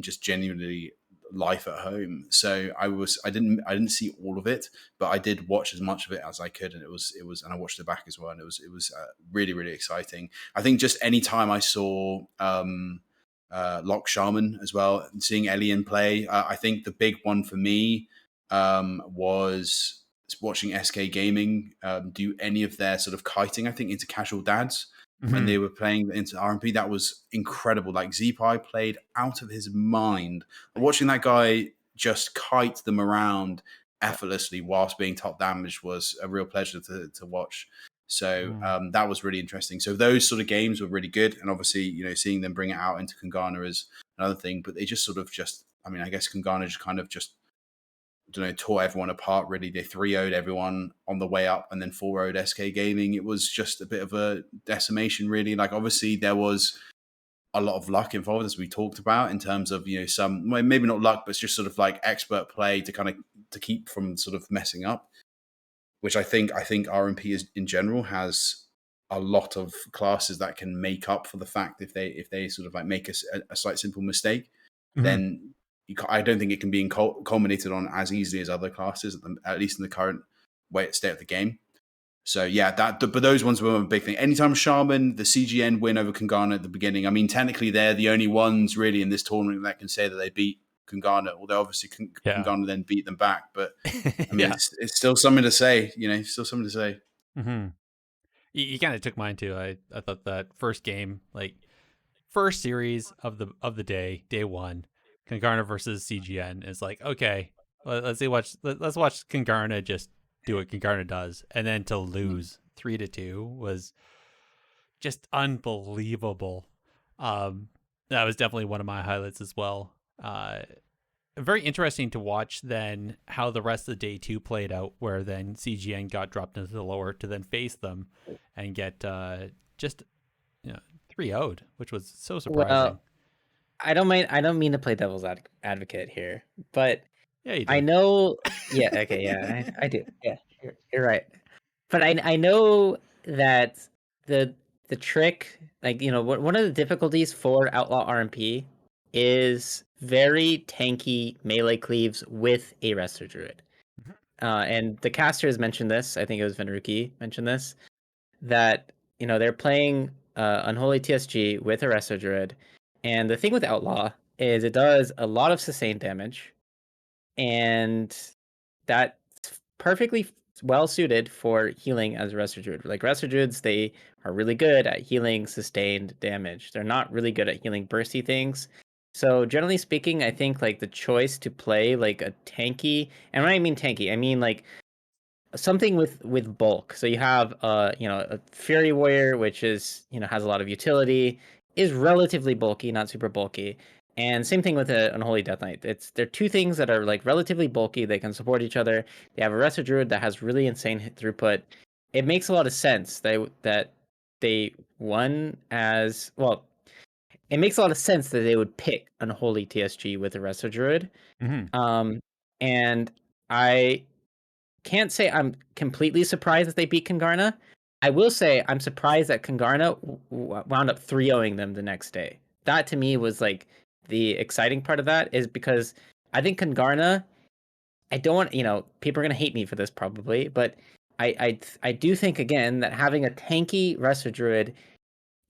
just genuinely life at home. So I didn't see all of it, but I did watch as much of it as I could, and it was and I watched it back as well, and it was really, really exciting. I think just any time I saw Lock Shaman as well, and seeing Elian play, I think the big one for me was watching SK Gaming do any of their sort of kiting, I think, into casual dads when they were playing into RMP. That was incredible. Like Zeepai played out of his mind. Watching that guy just kite them around effortlessly whilst being top damage was a real pleasure to watch. So that was really interesting. So those sort of games were really good. And obviously, seeing them bring it out into Kungana is another thing. But they just I guess Kungana just kind of tore everyone apart, really. They 3-0'd everyone on the way up and then 4-0'd SK Gaming. It was just a bit of a decimation, really. Like, obviously, there was a lot of luck involved, as we talked about, in terms of, some, maybe not luck, but it's just sort of like expert play to keep from sort of messing up, which I think RMP is, in general, has a lot of classes that can make up for the fact if they sort of like make a slight simple mistake, then I don't think it can be culminated on as easily as other classes, at least in the current state of the game. So yeah, but those ones were a big thing. Anytime Shaman, the CGN win over Kungana at the beginning, I mean, technically they're the only ones really in this tournament that can say that they beat Kungana, although obviously Kungana then beat them back. But I mean, it's still something to say, still something to say. Mm-hmm. You kind of took mine too. I thought that first game, like first series of the day one, Kungana versus CGN is like, okay, let's watch Kungana just do what Kungana does, and then to lose 3-2 was just unbelievable. That was definitely one of my highlights as well. Very interesting to watch then how the rest of the day two played out, where then CGN got dropped into the lower to then face them and get 3-0'd, which was so surprising. Well, I don't mean to play devil's advocate here, but yeah, you do. I know. Yeah, okay, yeah, I do. Yeah, you're right. But I know that the trick, like one of the difficulties for Outlaw RMP is very tanky melee cleaves with a Resto Druid. And the casters mentioned this. I think it was Venruki mentioned this, that they're playing Unholy TSG with a Resto Druid, and the thing with Outlaw is it does a lot of sustained damage, and that's perfectly well suited for healing as a Resto Druid. Like Resto Druids, they are really good at healing sustained damage. They're not really good at healing bursty things. So generally speaking, I think like the choice to play like a tanky, and when I mean tanky, I mean like something with bulk. So you have a Fury Warrior, which is has a lot of utility, is relatively bulky, not super bulky. And same thing with an Unholy Death Knight. They're two things that are like relatively bulky. They can support each other. They have a Resto Druid that has really insane hit throughput. It makes a lot of sense that they won as well. It makes a lot of sense that they would pick Unholy TSG with a Resto Druid. And I can't say I'm completely surprised that they beat Kangarna. I will say I'm surprised that Kangarna wound up 3-0ing them the next day. That to me was like the exciting part of that, is because I think Kangarna, I don't want, people are going to hate me for this probably, but I do think again that having a tanky Resto Druid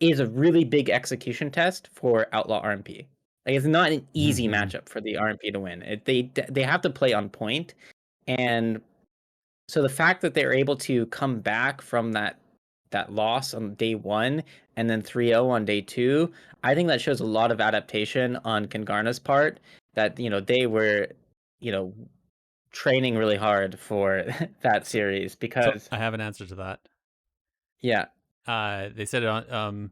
is a really big execution test for Outlaw RMP. Like it's not an easy matchup for the RMP to win. They have to play on point, and so the fact that they're able to come back from that loss on day 1 and then 3-0 on day 2, I think that shows a lot of adaptation on Kangarna's part, that they were training really hard for that series, because So I have an answer to that. Yeah. They said it on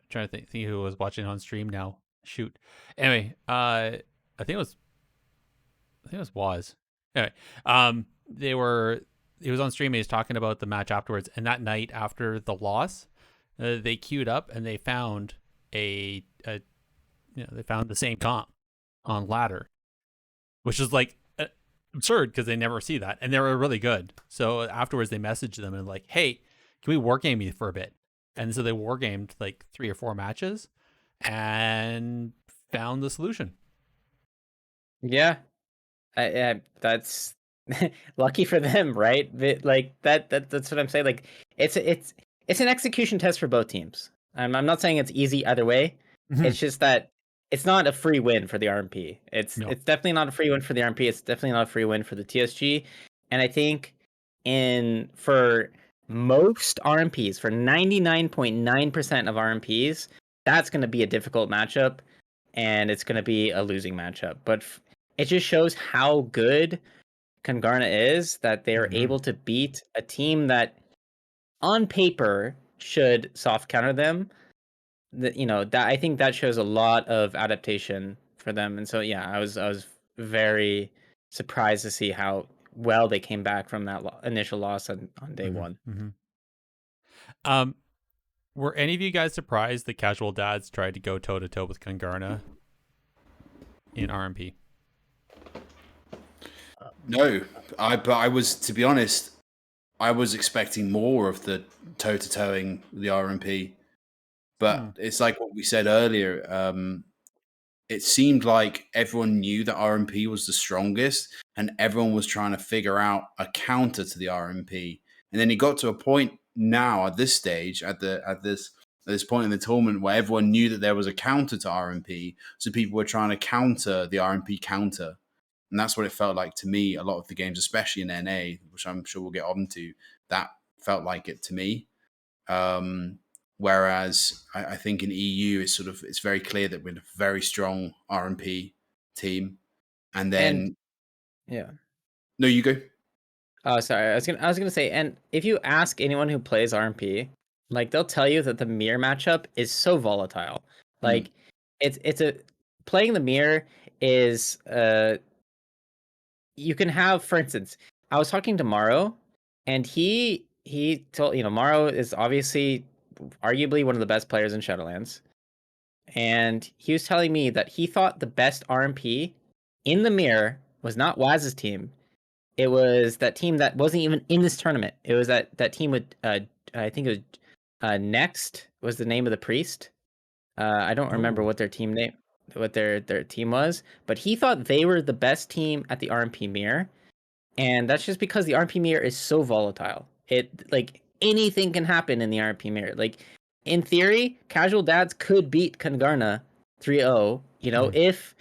trying to think who was watching on stream now. Shoot. Anyway, I think it was Waz. Anyway, he was on stream and he was talking about the match afterwards, and that night after the loss, they queued up and they found they found the same comp on ladder, which is like absurd because they never see that, and they were really good. So afterwards they messaged them and like, hey, can we wargame you for a bit? And so they wargamed like 3 or 4 matches and found the solution. Yeah. That's lucky for them, right? Like that's what I'm saying. Like it's an execution test for both teams. I'm not saying it's easy either way. It's just that it's not a free win for the RMP. It's definitely not a free win for the RMP. It's definitely not a free win for the TSG. And I think for most RMPs, for 99.9% of RMPs, that's going to be a difficult matchup, and it's going to be a losing matchup. But it just shows how good Kangarna is, that they're able to beat a team that on paper should soft counter them. That I think that shows a lot of adaptation for them. And so yeah, I was very surprised to see how well they came back from that initial loss on day 1. Were any of you guys surprised the casual dads tried to go toe to toe with Kangarna in RMP? No, but I was, to be honest, I was expecting more of the toe to toeing the RMP, but it's like what we said earlier. It seemed like everyone knew that RMP was the strongest, and everyone was trying to figure out a counter to the RMP. And then it got to a point now at this stage, at this point in the tournament, where everyone knew that there was a counter to RMP, so people were trying to counter the RMP counter. And that's what it felt like to me. A lot of the games, especially in NA, which I'm sure we'll get on to, that felt like it to me. Whereas I think in EU, it's very clear that we're a very strong RMP team. And then, no, you go. Oh, sorry. I was gonna say, and if you ask anyone who plays RMP, like they'll tell you that the mirror matchup is so volatile. Like playing the mirror is you can have, for instance, I was talking to Maro, and he told Maro is obviously arguably one of the best players in Shadowlands, and he was telling me that he thought the best RMP in the mirror was not Waz's team. It was that team that wasn't even in this tournament. It was that team with I think it was Next was the name of the priest. I don't remember what their team name, what their team was, but he thought they were the best team at the RMP mirror, and that's just because the RMP mirror is so volatile. It like anything can happen in the RP mirror. Like in theory, Casual Dads could beat Kungarna 3-0, you know, if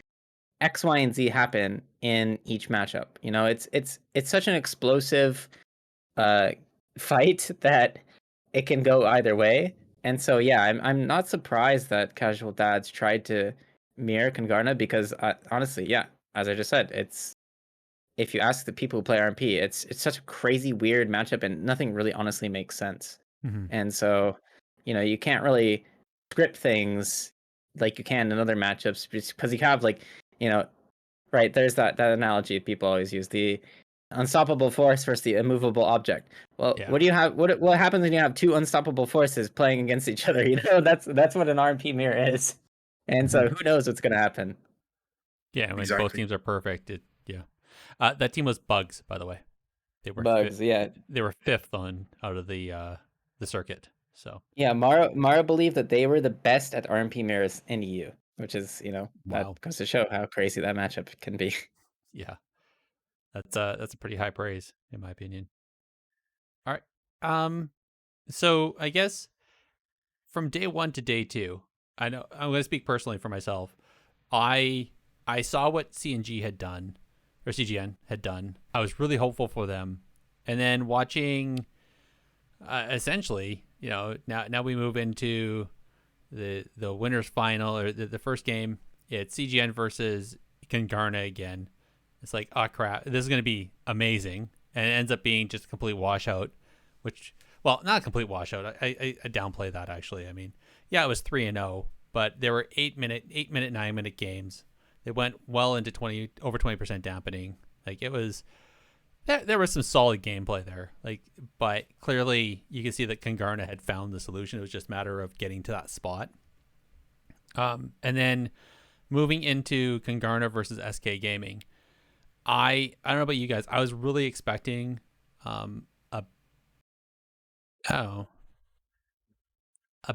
X, Y, and Z happen in each matchup. You know, it's such an explosive fight that it can go either way. And so yeah, I'm not surprised that Casual Dads tried to mirror Kungarna because honestly, yeah, as I just said, it's if you ask the people who play RMP, it's such a crazy weird matchup and nothing really honestly makes sense. And so, you know, you can't really script things like you can in other matchups because you have like, you know, right, there's that analogy people always use, the unstoppable force versus the immovable object. Well, Yeah. what do you have what happens when you have two unstoppable forces playing against each other? You know, that's what an RMP mirror is. And so who knows what's going to happen? Yeah, when both Exactly. teams are perfect, that team was Bugs, by the way. They were Bugs, yeah. They were fifth out of the circuit. So Yeah, Mara believed that they were the best at RMP mirrors in EU, which is, you know, Wow. that goes to show how crazy that matchup can be. yeah, that's a pretty high praise in my opinion. All right. So I guess from day 1 to day 2, I know I'm going to speak personally for myself. I saw what CNG had done, or CGN had done. I was really hopeful for them, and then watching, essentially, you know, now we move into the winners final, or the first game. It's CGN versus Kungarna again. It's like, oh crap, this is going to be amazing, and it ends up being just a complete washout. Which, well, not a complete washout. I downplay that actually. I mean, yeah, it was 3-0, but there were 8-minute, 9-minute games. They went well into over 20% dampening. Like it was, there was some solid gameplay there. Like, but clearly you can see that Kungarna had found the solution. It was just a matter of getting to that spot. And then moving into Kungarna versus SK Gaming, I don't know about you guys. I was really expecting a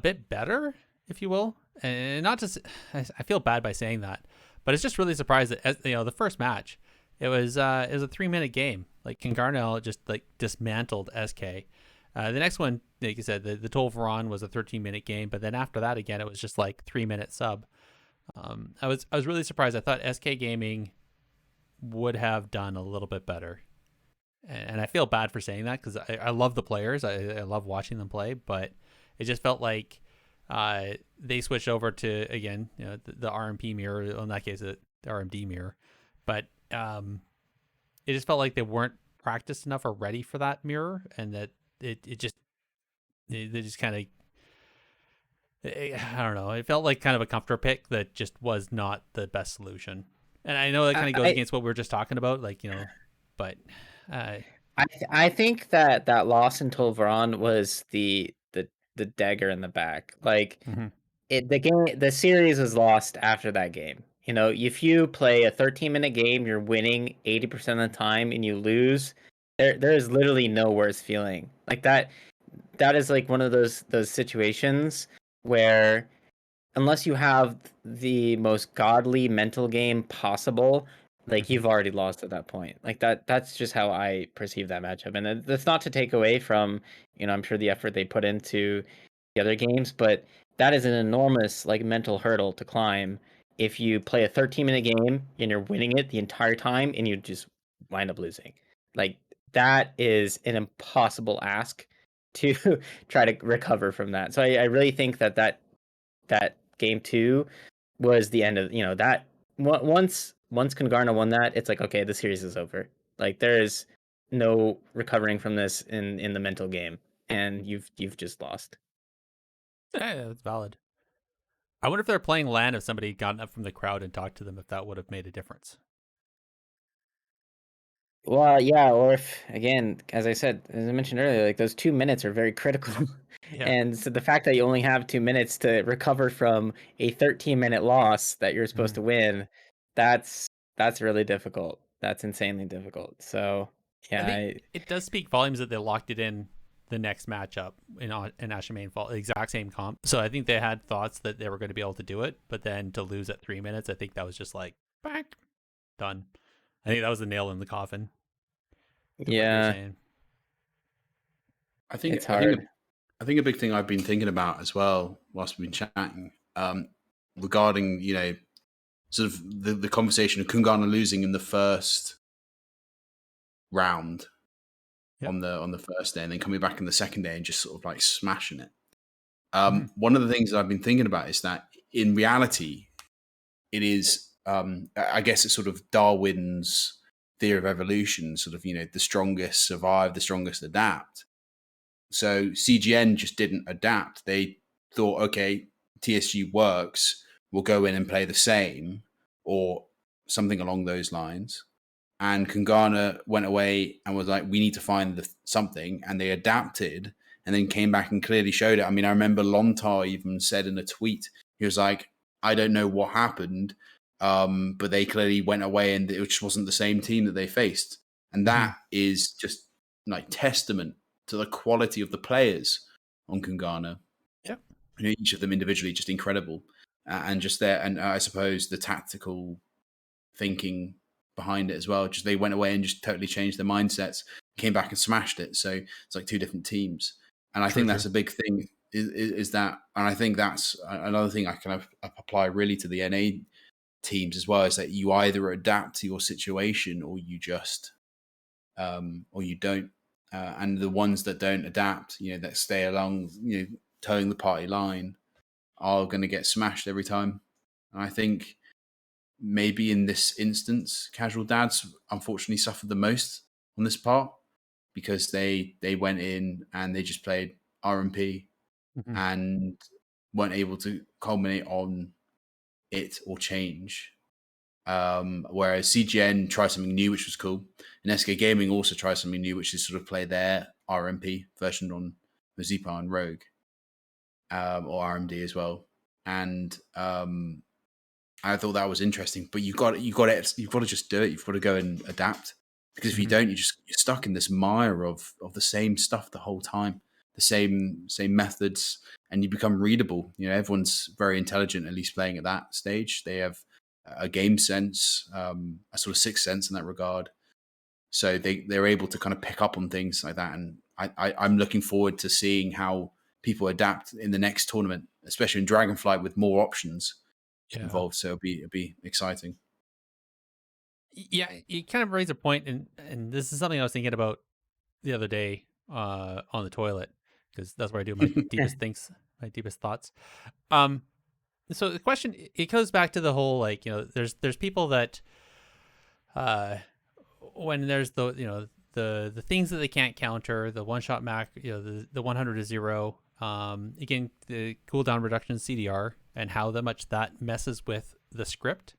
bit better, if you will, and not just. I feel bad by saying that, but it's just really surprised that, you know, the first match, it was a 3-minute game. Like Kungarna just like dismantled SK. The next one, like you said, the Tol Varan was a 13-minute game, but then after that again, it was just like 3-minute sub. I was really surprised. I thought SK Gaming would have done a little bit better. And I feel bad for saying that because I love the players. I love watching them play, but it just felt like they switched over to, again, you know, the RMP mirror. In that case, the RMD mirror. But it just felt like they weren't practiced enough or ready for that mirror, and that they just kind of, I don't know. It felt like kind of a comfortable pick that just was not the best solution. And I know that kind of goes against what we were just talking about, like, you know, but. I think that loss in Tol Varan was the dagger in the back. Like the series was lost after that game. You know, if you play a 13-minute game, you're winning 80% of the time, and you lose, there is literally no worse feeling. Like that is like one of those situations where, unless you have the most godly mental game possible, like you've already lost at that point. Like that's just how I perceive that matchup. And that's not to take away from, you know, I'm sure the effort they put into the other games, but that is an enormous like mental hurdle to climb if you play a 13-minute game and you're winning it the entire time and you just wind up losing. Like that is an impossible ask to try to recover from that. So I really think that game 2 was the end of, you know, that once Kungarna won that, it's like, okay, the series is over. Like there is no recovering from this in the mental game, and you've just lost. Yeah, that's valid. I wonder if they're playing LAN, if somebody had gotten up from the crowd and talked to them, if that would have made a difference. Well, yeah, or if, again, as I said, as I mentioned earlier, like those 2 minutes are very critical. Yeah. And so the fact that you only have 2 minutes to recover from a 13-minute loss that you're supposed to win, that's really difficult. That's insanely difficult. So, I yeah, think it does speak volumes that they locked it in the next matchup in Asha Main Fall, exact same comp. So I think they had thoughts that they were going to be able to do it, but then to lose at 3 minutes, I think that was just like, back, done. I think that was the nail in the coffin. What you're yeah. saying. I think It's I think hard. I think a big thing I've been thinking about as well whilst we've been chatting, regarding sort of the conversation of Kungana losing in the first round Yep. on the first day, and then coming back in the second day and just sort of like smashing it. Mhm. One of the things that I've been thinking about is that in reality, it is, I guess it's sort of Darwin's theory of evolution, sort of, the strongest survive, the strongest adapt. So CGN just didn't adapt. They thought, okay, TSG works, we'll go in and play the same, or something along those lines. And Kungana went away and was like, we need to find something. And they adapted and then came back and clearly showed it. I mean, I remember Lontar even said in a tweet, he was like, I don't know what happened, but they clearly went away and it just wasn't the same team that they faced. And that is just like testament to the quality of the players on Kungana. Yep. Each of them individually just incredible. And just there, and I suppose the tactical thinking behind it as well. Just they went away and just totally changed their mindsets, came back and smashed it. So it's like two different teams. And I think that's a big thing is that, and I think that's another thing I kind of apply really to the NA teams as well, is that you either adapt to your situation or you just, or you don't. And the ones that don't adapt, that stay along, towing the party line, are going to get smashed every time. And I think maybe in this instance, Casual Dads unfortunately suffered the most on this part because they went in and they just played RMP and weren't able to culminate on it or change. Whereas CGN tried something new, which was cool, and SK Gaming also tried something new, which is sort of play their RMP version on Mazipa and Rogue, or RMD as well. And I thought that was interesting. But you've got to just do it. You've got to go and adapt, because if you don't, you're stuck in this mire of the same stuff the whole time, the same methods, and you become readable. Everyone's very intelligent, at least playing at that stage. They have a game sense, a sort of sixth sense in that regard. So they're able to kind of pick up on things like that. And I'm looking forward to seeing how people adapt in the next tournament, especially in Dragonflight with more options involved. So it'll be exciting. Yeah, you kind of raise a point, and this is something I was thinking about the other day on the toilet, because that's where I do my deepest thoughts. So the question, it goes back to the whole, like, there's people that when there's the things that they can't counter, the one shot mac, the 100 to 0, again, the cooldown reduction CDR and how much that messes with the script.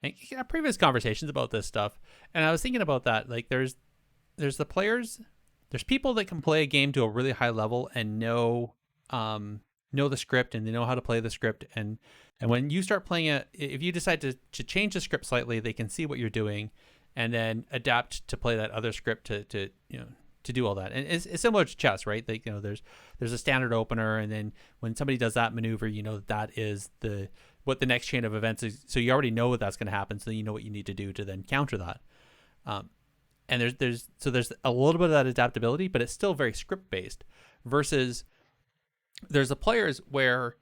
And previous conversations about this stuff, and I was thinking about that. Like, there's the players, there's people that can play a game to a really high level and know the script, and they know how to play the script. And when you start playing it, if you decide to change the script slightly, they can see what you're doing, and then adapt to play that other script to do all that. And it's similar to chess, right? Like, there's a standard opener, and then when somebody does that maneuver, that is what the next chain of events is. So you already know that's going to happen, so you know what you need to do to then counter that. And there's a little bit of that adaptability, but it's still very script based. Versus there's the players where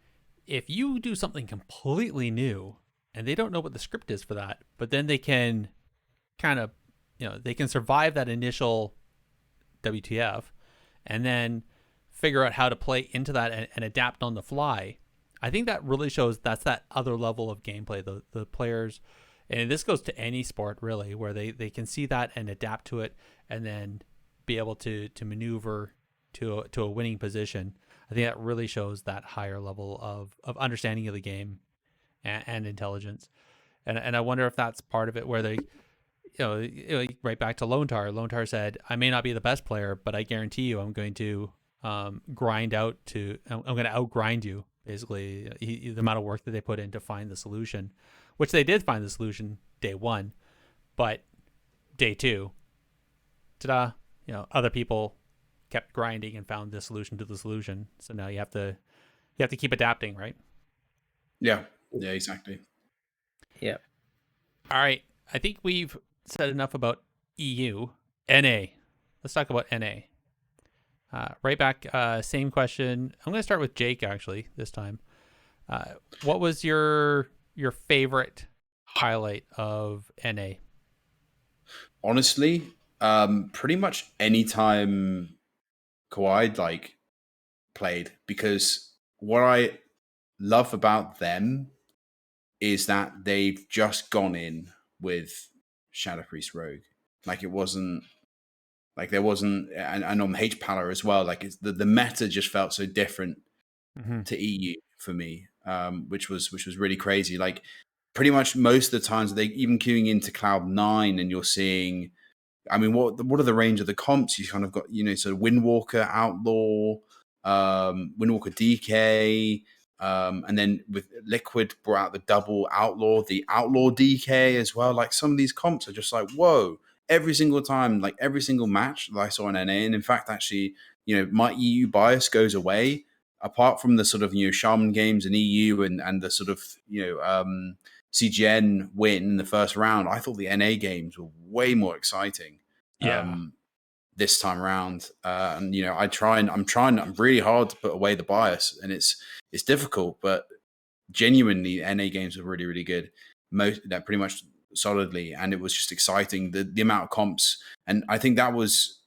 if you do something completely new and they don't know what the script is for that, but then they can kind of, they can survive that initial WTF and then figure out how to play into that and adapt on the fly. I think that really shows that's that other level of gameplay. The players, and this goes to any sport really, where they can see that and adapt to it, and then be able to maneuver to a winning position. I think that really shows that higher level of understanding of the game and intelligence. And I wonder if that's part of it, where they, right back to Lontar. Lontar said, "I may not be the best player, but I guarantee you, I'm going to I'm going to outgrind you." Basically, the amount of work that they put in to find the solution, which they did find the solution day one, but day two, ta-da! Other people kept grinding and found the solution to the solution. So now you have to keep adapting, right? Yeah, exactly. Yeah. All right, I think we've said enough about EU. NA. Let's talk about NA. Right back, same question. I'm going to start with Jake actually this time. What was your favorite highlight of NA? Honestly, pretty much any time Kawhi played, because what I love about them is that they've just gone in with Shadow Priest Rogue. Like it wasn't like there wasn't, and on H Pala as well. Like it's the meta just felt so different to EU for me, which was really crazy. Like pretty much most of the times they even queuing into Cloud9, and you're seeing. I mean, what are the range of the comps? You kind of got, sort of Windwalker, Outlaw, Windwalker DK, and then with Liquid brought out the double Outlaw, the Outlaw DK as well. Like some of these comps are just like, whoa, every single time, like every single match that I saw in NA. And in fact, actually, my EU bias goes away apart from the sort of, Shaman games and EU and the sort of, CGN win in the first round. I thought the NA games were way more exciting this time around. And I'm really hard to put away the bias, and it's difficult, but genuinely NA games were really, really good. That pretty much solidly, and it was just exciting. The amount of comps, and I think that was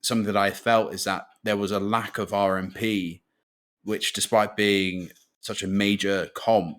something that I felt, is that there was a lack of RMP, which despite being such a major comp,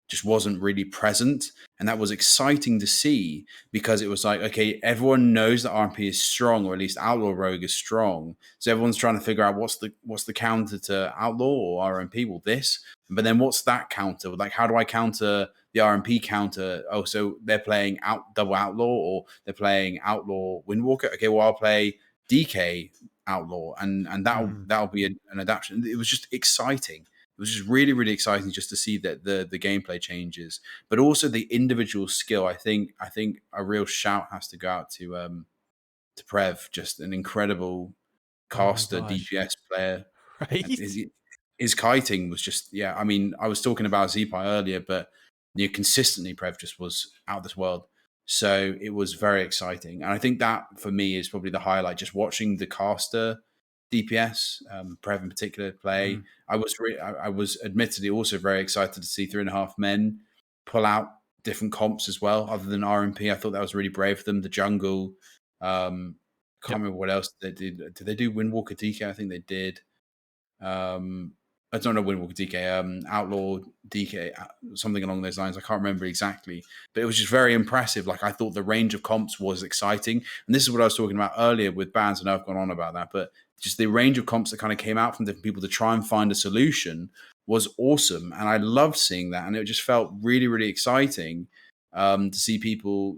just wasn't really present. And that was exciting to see, because it was like, okay, everyone knows that RMP is strong, or at least Outlaw Rogue is strong. So everyone's trying to figure out what's the counter to Outlaw or RMP. Well, this, but then what's that counter? Like, how do I counter the RMP counter? Oh, so they're playing double Outlaw, or they're playing Outlaw Windwalker. Okay, well, I'll play DK Outlaw, and that'll be an adaptation. It was just exciting. It was just really, really exciting just to see that the gameplay changes, but also the individual skill. I think a real shout has to go out to Prev, just an incredible caster, DPS player. Right? His kiting was just, yeah. I mean, I was talking about ZPi earlier, but consistently Prev just was out of this world. So it was very exciting, and I think that for me is probably the highlight. Just watching the caster DPS, Prev in particular, play. I was admittedly also very excited to see 3.5 Men pull out different comps as well, other than RMP. I thought that was really brave of them. The jungle, can't remember what else they did. Did they do Windwalker DK? I think they did. I don't know, Windwalker DK, Outlaw DK, something along those lines. I can't remember exactly, but it was just very impressive. Like, I thought the range of comps was exciting, and this is what I was talking about earlier with bans. I know I've gone on about that, but just the range of comps that kind of came out from different people to try and find a solution was awesome, and I loved seeing that, and it just felt really, really exciting to see people,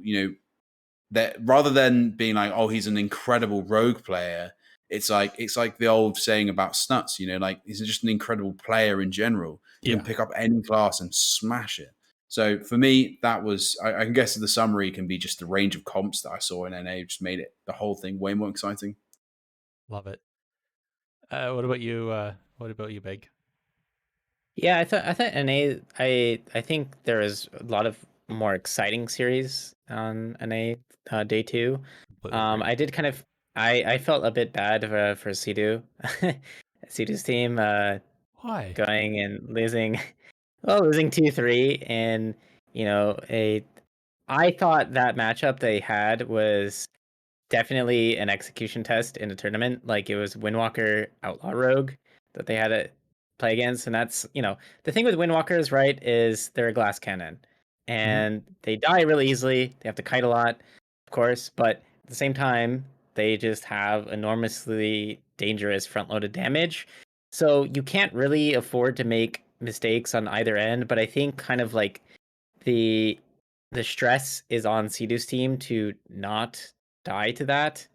that rather than being like, oh, he's an incredible rogue player. It's like the old saying about Snuts, like he's just an incredible player in general. You can pick up any class and smash it. So for me, that was, I guess the summary can be just the range of comps that I saw in NA just made it, the whole thing, way more exciting. Love it. What about you? What about you, Big? Yeah, I thought NA. I think there is a lot of more exciting series on NA day 2. I did kind of. I felt a bit bad for Sidu, Sidu's team Why? going and losing, losing 2-3, and I thought that matchup they had was definitely an execution test in a tournament. Like, it was Windwalker Outlaw Rogue that they had to play against, and that's the thing with Windwalkers, right? Is they're a glass cannon, and they die really easily. They have to kite a lot, of course, but at the same time, they just have enormously dangerous front-loaded damage. So you can't really afford to make mistakes on either end. But I think kind of like the stress is on Sidu's team to not die to that.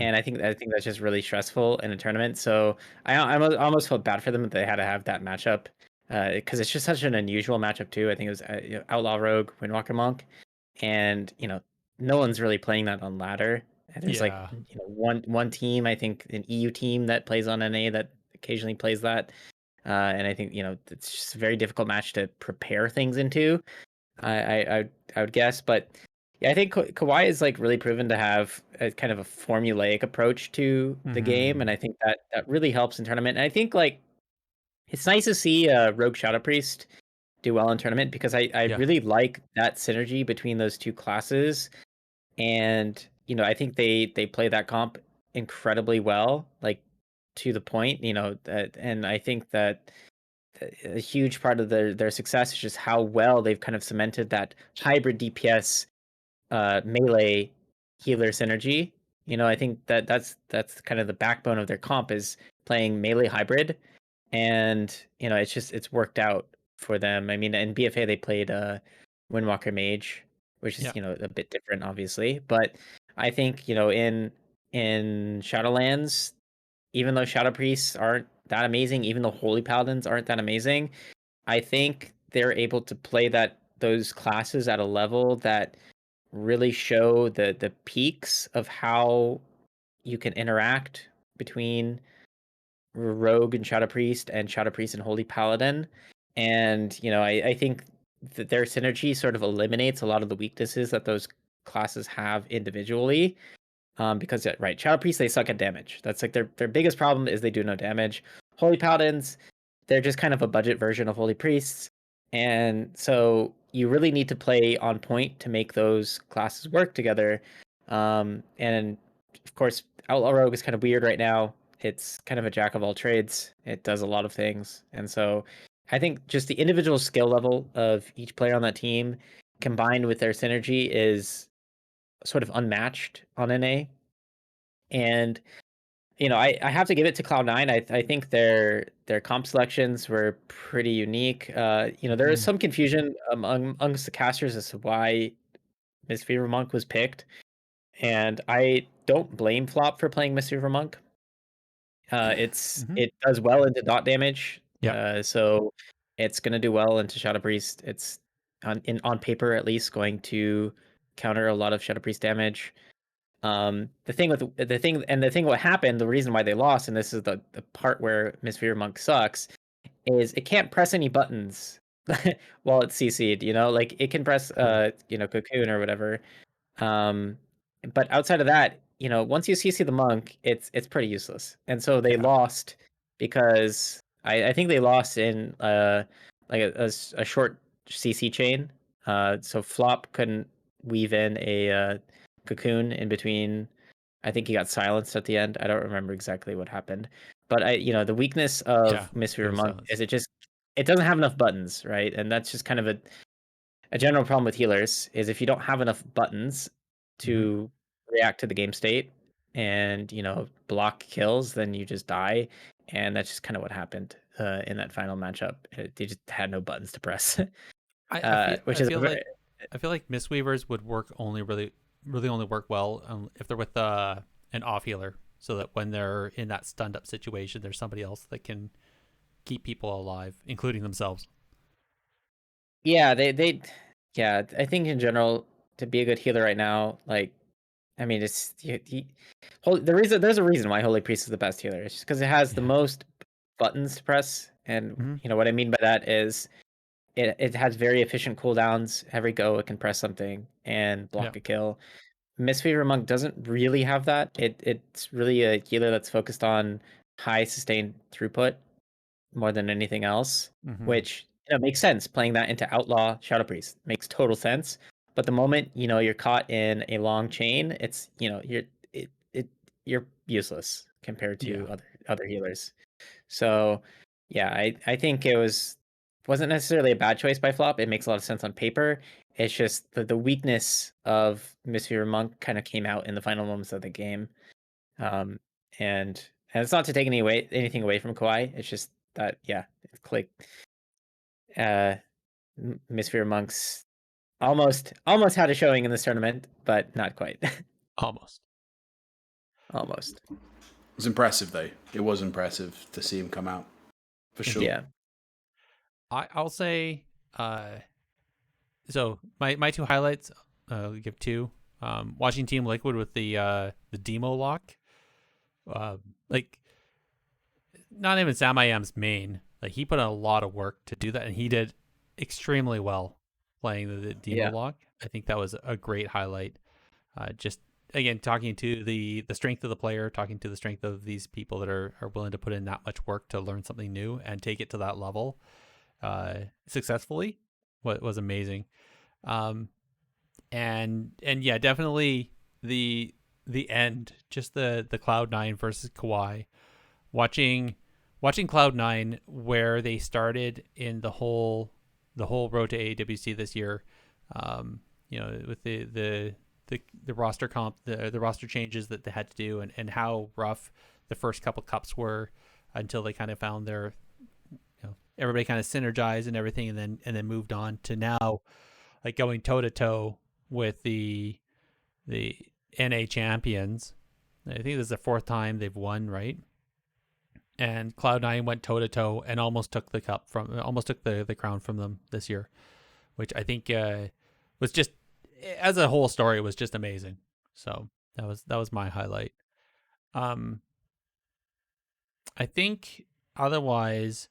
And I think that's just really stressful in a tournament. So I almost felt bad for them that they had to have that matchup, because it's just such an unusual matchup too. I think it was Outlaw Rogue, Windwalker Monk, and no one's really playing that on ladder. And there's like one team, I think an EU team that plays on NA that occasionally plays that, and I think it's just a very difficult match to prepare things into. I would guess, but Yeah, I think Kawhi is like really proven to have a kind of a formulaic approach to the game, and I think that really helps in tournament. And I think like it's nice to see Rogue Shadow Priest do well in tournament because I Yeah. really like that synergy between those two classes, and I think they play that comp incredibly well, like to the point, and I think that a huge part of their success is just how well they've kind of cemented that hybrid DPS melee healer synergy. I think that's kind of the backbone of their comp is playing melee hybrid, and it's worked out for them. I mean, in BFA they played Windwalker Mage, which is Yeah. a bit different, obviously. But I think in Shadowlands, even though Shadow Priests aren't that amazing, even though Holy Paladins aren't that amazing, I think they're able to play those classes at a level that really show the peaks of how you can interact between Rogue and Shadow Priest and Holy Paladin. And I think that their synergy sort of eliminates a lot of the weaknesses that those classes have individually. Because right, Shadow Priests, they suck at damage. That's like their biggest problem is they do no damage. Holy Paladins, they're just kind of a budget version of Holy Priests. And so you really need to play on point to make those classes work together. And of course, Outlaw Rogue is kind of weird right now. It's kind of a jack of all trades. It does a lot of things. And so I think just the individual skill level of each player on that team combined with their synergy is sort of unmatched on NA. And I have to give it to Cloud9. I think their comp selections were pretty unique. There is some confusion amongst the casters as to why Mistweaver Monk was picked, and I don't blame Flop for playing Mistweaver Monk. It does well into dot damage. Yeah. So it's gonna do well into Shadow Priest. It's on paper at least going to counter a lot of Shadow Priest damage. The thing what happened, the reason why they lost, and this is the part where Mistweaver Monk sucks, is it can't press any buttons while it's CC'd, like it can press Cocoon or whatever. Um, but outside of that, once you CC the monk, it's pretty useless. And so they lost because I think they lost in like a short CC chain. So Flop couldn't weave in a cocoon in between. I think he got silenced at the end. I don't remember exactly what happened. But the weakness of Mistweaver Monk is it doesn't have enough buttons, right? And that's just kind of a general problem with healers is if you don't have enough buttons to react to the game state and block kills, then you just die, and that's just kind of what happened in that final matchup. They just had no buttons to press. I feel like Mistweavers would work really only work well if they're with an off healer, so that when they're in that stunned up situation, there's somebody else that can keep people alive, including themselves. Yeah, yeah, I think in general to be a good healer right now, like, I mean, it's there's a reason why Holy Priest is the best healer. It's just because it has the most buttons to press, and what I mean by that is it has very efficient cooldowns. Every go, it can press something and block a kill. Mistweaver Monk doesn't really have that. It's really a healer that's focused on high sustained throughput more than anything else, which makes sense. Playing that into Outlaw Shadow Priest makes total sense. But the moment you're caught in a long chain, it's you're useless compared to other healers. So yeah, I think wasn't necessarily a bad choice by Flop. It makes a lot of sense on paper. It's just the weakness of Mistweaver Monk kind of came out in the final moments of the game. And it's not to take anything away from Kawhi. It's just that it's click. Mistweaver Monks almost had a showing in this tournament, but not quite. Almost. It was impressive though. It was impressive to see him come out for sure. Yeah. I'll say so my two highlights, I'll give two. Watching Team Liquid with the demo lock. Like, not even Sam I Am's main. Like, he put in a lot of work to do that, and he did extremely well playing the demo lock. I think that was a great highlight. Just again, talking to the strength of the player, talking to the strength of these people that are willing to put in that much work to learn something new and take it to that level successfully was amazing. And yeah, definitely the end, just the Cloud9 versus Kawhi, watching Cloud9 where they started in the whole road to AWC this year. With the roster comp, the roster changes that they had to do, and how rough the first couple cups were until they kind of found their, everybody kind of synergized and everything, and then moved on to now, like going toe to toe with the NA champions. I think this is the fourth time they've won, right? And Cloud9 went toe to toe and almost took the crown from them this year, which I think was just, as a whole story, was just amazing. So that was my highlight. I think otherwise,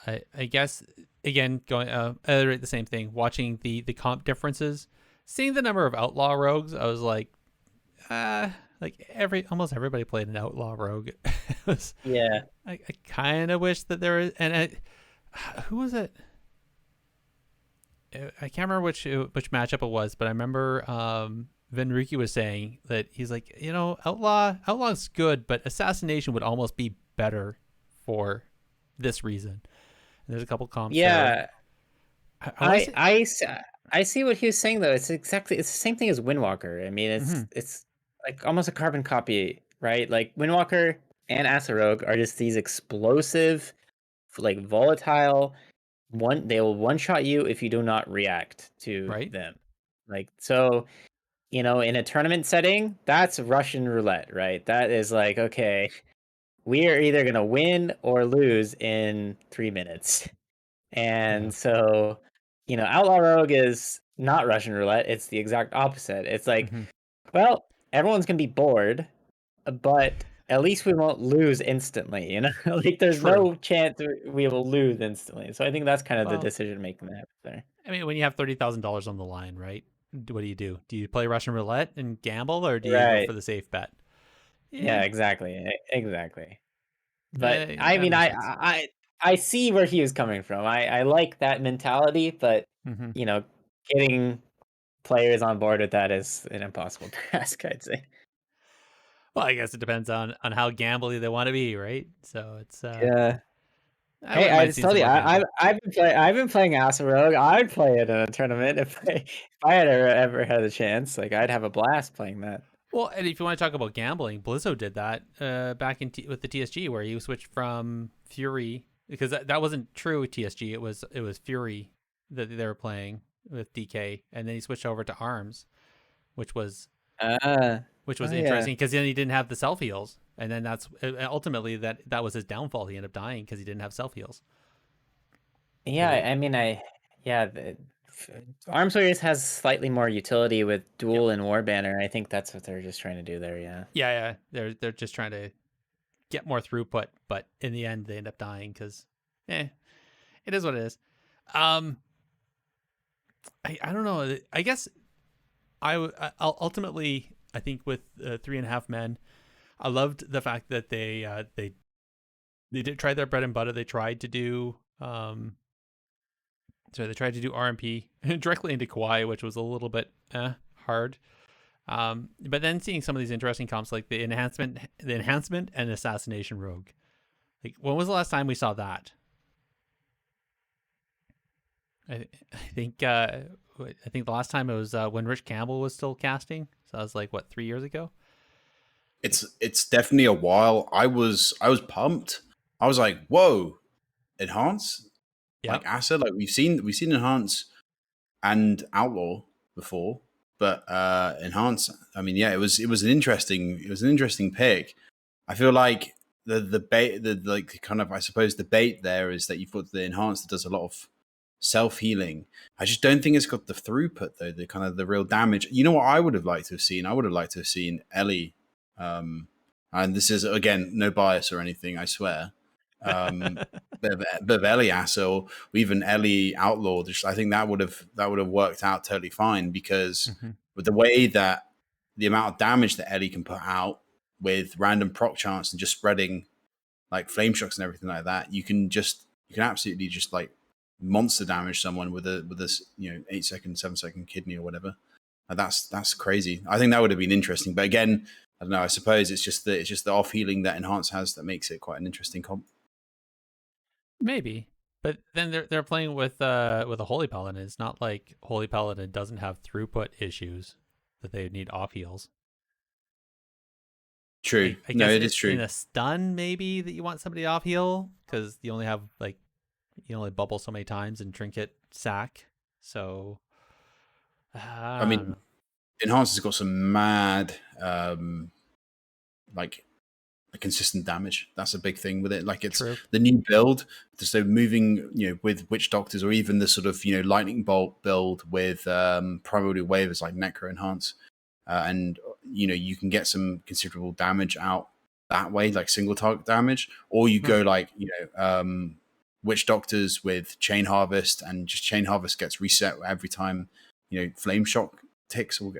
I guess again going the same thing, watching the comp differences, seeing the number of outlaw rogues, I was like almost everybody played an outlaw rogue. Yeah. I kind of wish that there was, and who was it? I can't remember which matchup it was, but I remember Venruki was saying that he's like, outlaw's good, but assassination would almost be better for this reason. And there's a couple comps. Yeah, I see what he was saying though. It's the same thing as Windwalker. I mean, it's like almost a carbon copy, right? Like Windwalker and Acid Rogue are just these explosive, like volatile. They will one shot you if you do not react to them. Like, so, in a tournament setting, that's Russian roulette, right? That is like, okay, we are either gonna win or lose in 3 minutes. And so, Outlaw Rogue is not Russian roulette. It's the exact opposite. It's like, well, everyone's gonna be bored, but at least we won't lose instantly, like there's no chance we will lose instantly. So I think that's kind of the decision making that happens there. I mean, when you have $30,000 on the line, right? What do you do? Do you play Russian roulette and gamble, or do you go for the safe bet? Yeah, exactly. But I mean, I see where he was coming from. I like that mentality, but getting players on board with that is an impossible task, I'd say. Well, I guess it depends on how gambly they want to be, right? So it's yeah. Hey, I just told you, I've been playing Acid Rogue. I'd play it in a tournament if I had ever had a chance. Like, I'd have a blast playing that. Well, and if you want to talk about gambling, Blizzo did that back with the TSG, where he switched from Fury, because that wasn't true TSG. It was Fury that they were playing with DK, and then he switched over to Arms, which was interesting because then he didn't have the self heals, and then that's ultimately that was his downfall. He ended up dying because he didn't have self heals. Yeah, I mean, Arms Warriors has slightly more utility with Duel and War Banner. I think that's what they're just trying to do there. Yeah. Yeah. They're just trying to get more throughput, but in the end they end up dying because, it is what it is. I don't know. I guess I'll ultimately, I think with 3.5 Men, I loved the fact that they did try their bread and butter. They tried to do they tried to do RMP directly into Kawhi, which was a little bit hard. But then seeing some of these interesting comps like the enhancement and assassination rogue. Like, when was the last time we saw that? I think the last time it was when Rich Campbell was still casting. So that was like 3 years ago. It's definitely a while. I was pumped. I was like, whoa, enhance. Yep. Like Acid, like we've seen enhance and outlaw before, but enhance. I mean, yeah, it was an interesting pick. I feel like the bait, I suppose the bait there is that you've got the enhance that does a lot of self-healing. I just don't think it's got the throughput though, the real damage. You know what I would have liked to have seen? I would have liked to have seen Ellie, and this is again no bias or anything, I swear. bit of Elias or even Ellie Outlaw. I think that would have worked out totally fine because with the way that the amount of damage that Ellie can put out with random proc chance and just spreading like flame shocks and everything like that, you can absolutely just like monster damage someone with a 8-second, 7-second kidney or whatever. That's crazy. I think that would have been interesting, but again, I don't know. I suppose it's just the off healing that Enhance has that makes it quite an interesting comp. Maybe, but then they're playing with a Holy Paladin. It's not like Holy Paladin doesn't have throughput issues that they need off heals. True. I No, guess it is true. In a stun, maybe that you want somebody off heal because you only have you only bubble so many times and trinket sack. So, I mean, Enhance has got some mad like consistent damage. That's a big thing with it. Like it's True. The new build, so moving with Witch Doctors or even the sort of Lightning Bolt build with Primordial Wave is like Necro Enhance, and you can get some considerable damage out that way, like single target damage, or you go like Witch Doctors with Chain Harvest, and just Chain Harvest gets reset every time Flame Shock ticks or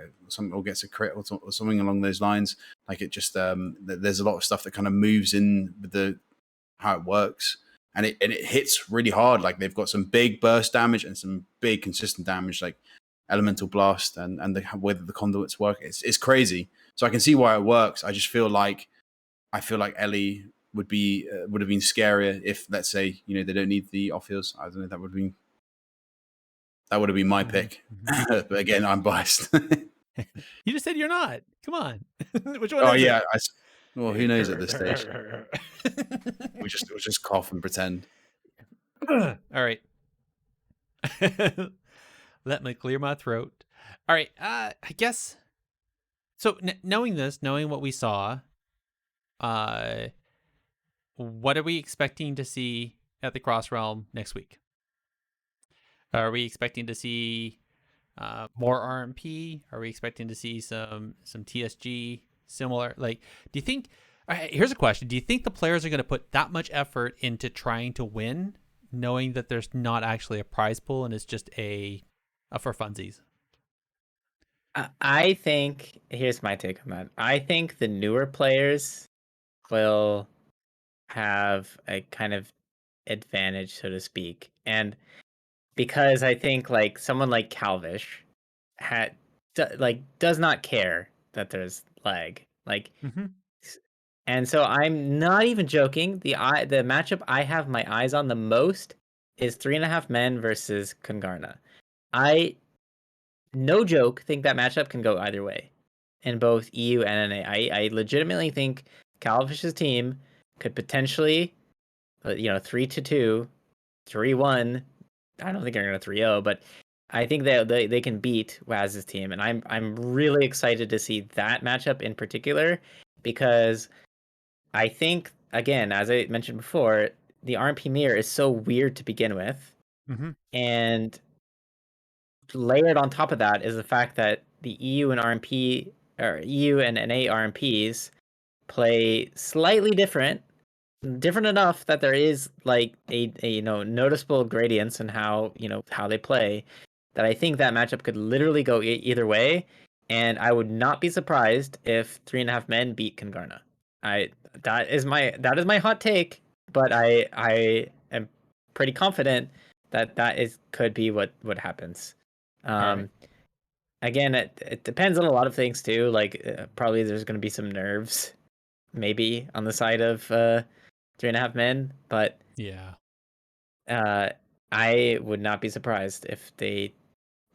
gets a crit or something along those lines. Like it just there's a lot of stuff that kind of moves in with how it works, and it hits really hard. Like they've got some big burst damage and some big consistent damage, like Elemental Blast and the way that the conduits work. It's crazy. So I can see why it works. I just feel like Ellie would have been scarier if, let's say, they don't need the off heals. I don't know. That would have been my pick. But again, I'm biased. You just said you're not. Come on. Which one? Oh is yeah. it? Well, who knows at this stage? We'll just cough and pretend. All right. Let me clear my throat. All right. I guess. So knowing what we saw, what are we expecting to see at the Cross Realm next week? Are we expecting to see more RMP? Are we expecting to see some TSG similar? Like, do you think? Here's a question: do you think the players are going to put that much effort into trying to win, knowing that there's not actually a prize pool and it's just a for funsies? I think here's my take on that. I think the newer players will have a kind of advantage, so to speak, and because I think like someone like Calvish does not care that there's lag, and so I'm not even joking. The matchup I have my eyes on the most is 3.5 men versus Kungarna. I, no joke, think that matchup can go either way in both EU and NA. I legitimately think Calvish's team could potentially, 3-2, 3-1. I don't think they're going to 3-0, but I think they can beat Waz's team, and I'm really excited to see that matchup in particular because I think, again, as I mentioned before, the RMP mirror is so weird to begin with, and layered on top of that is the fact that the EU and RMP or EU and NA RMPs play slightly different enough that there is like a noticeable gradients in how they play, that I think that matchup could literally go either way, and I would not be surprised if 3.5 men beat Kungarna. That is my hot take, but I am pretty confident that could be what happens. Right. Again, it depends on a lot of things too. Like probably there's going to be some nerves, maybe on the side of 3.5 men, but Yeah. I would not be surprised if they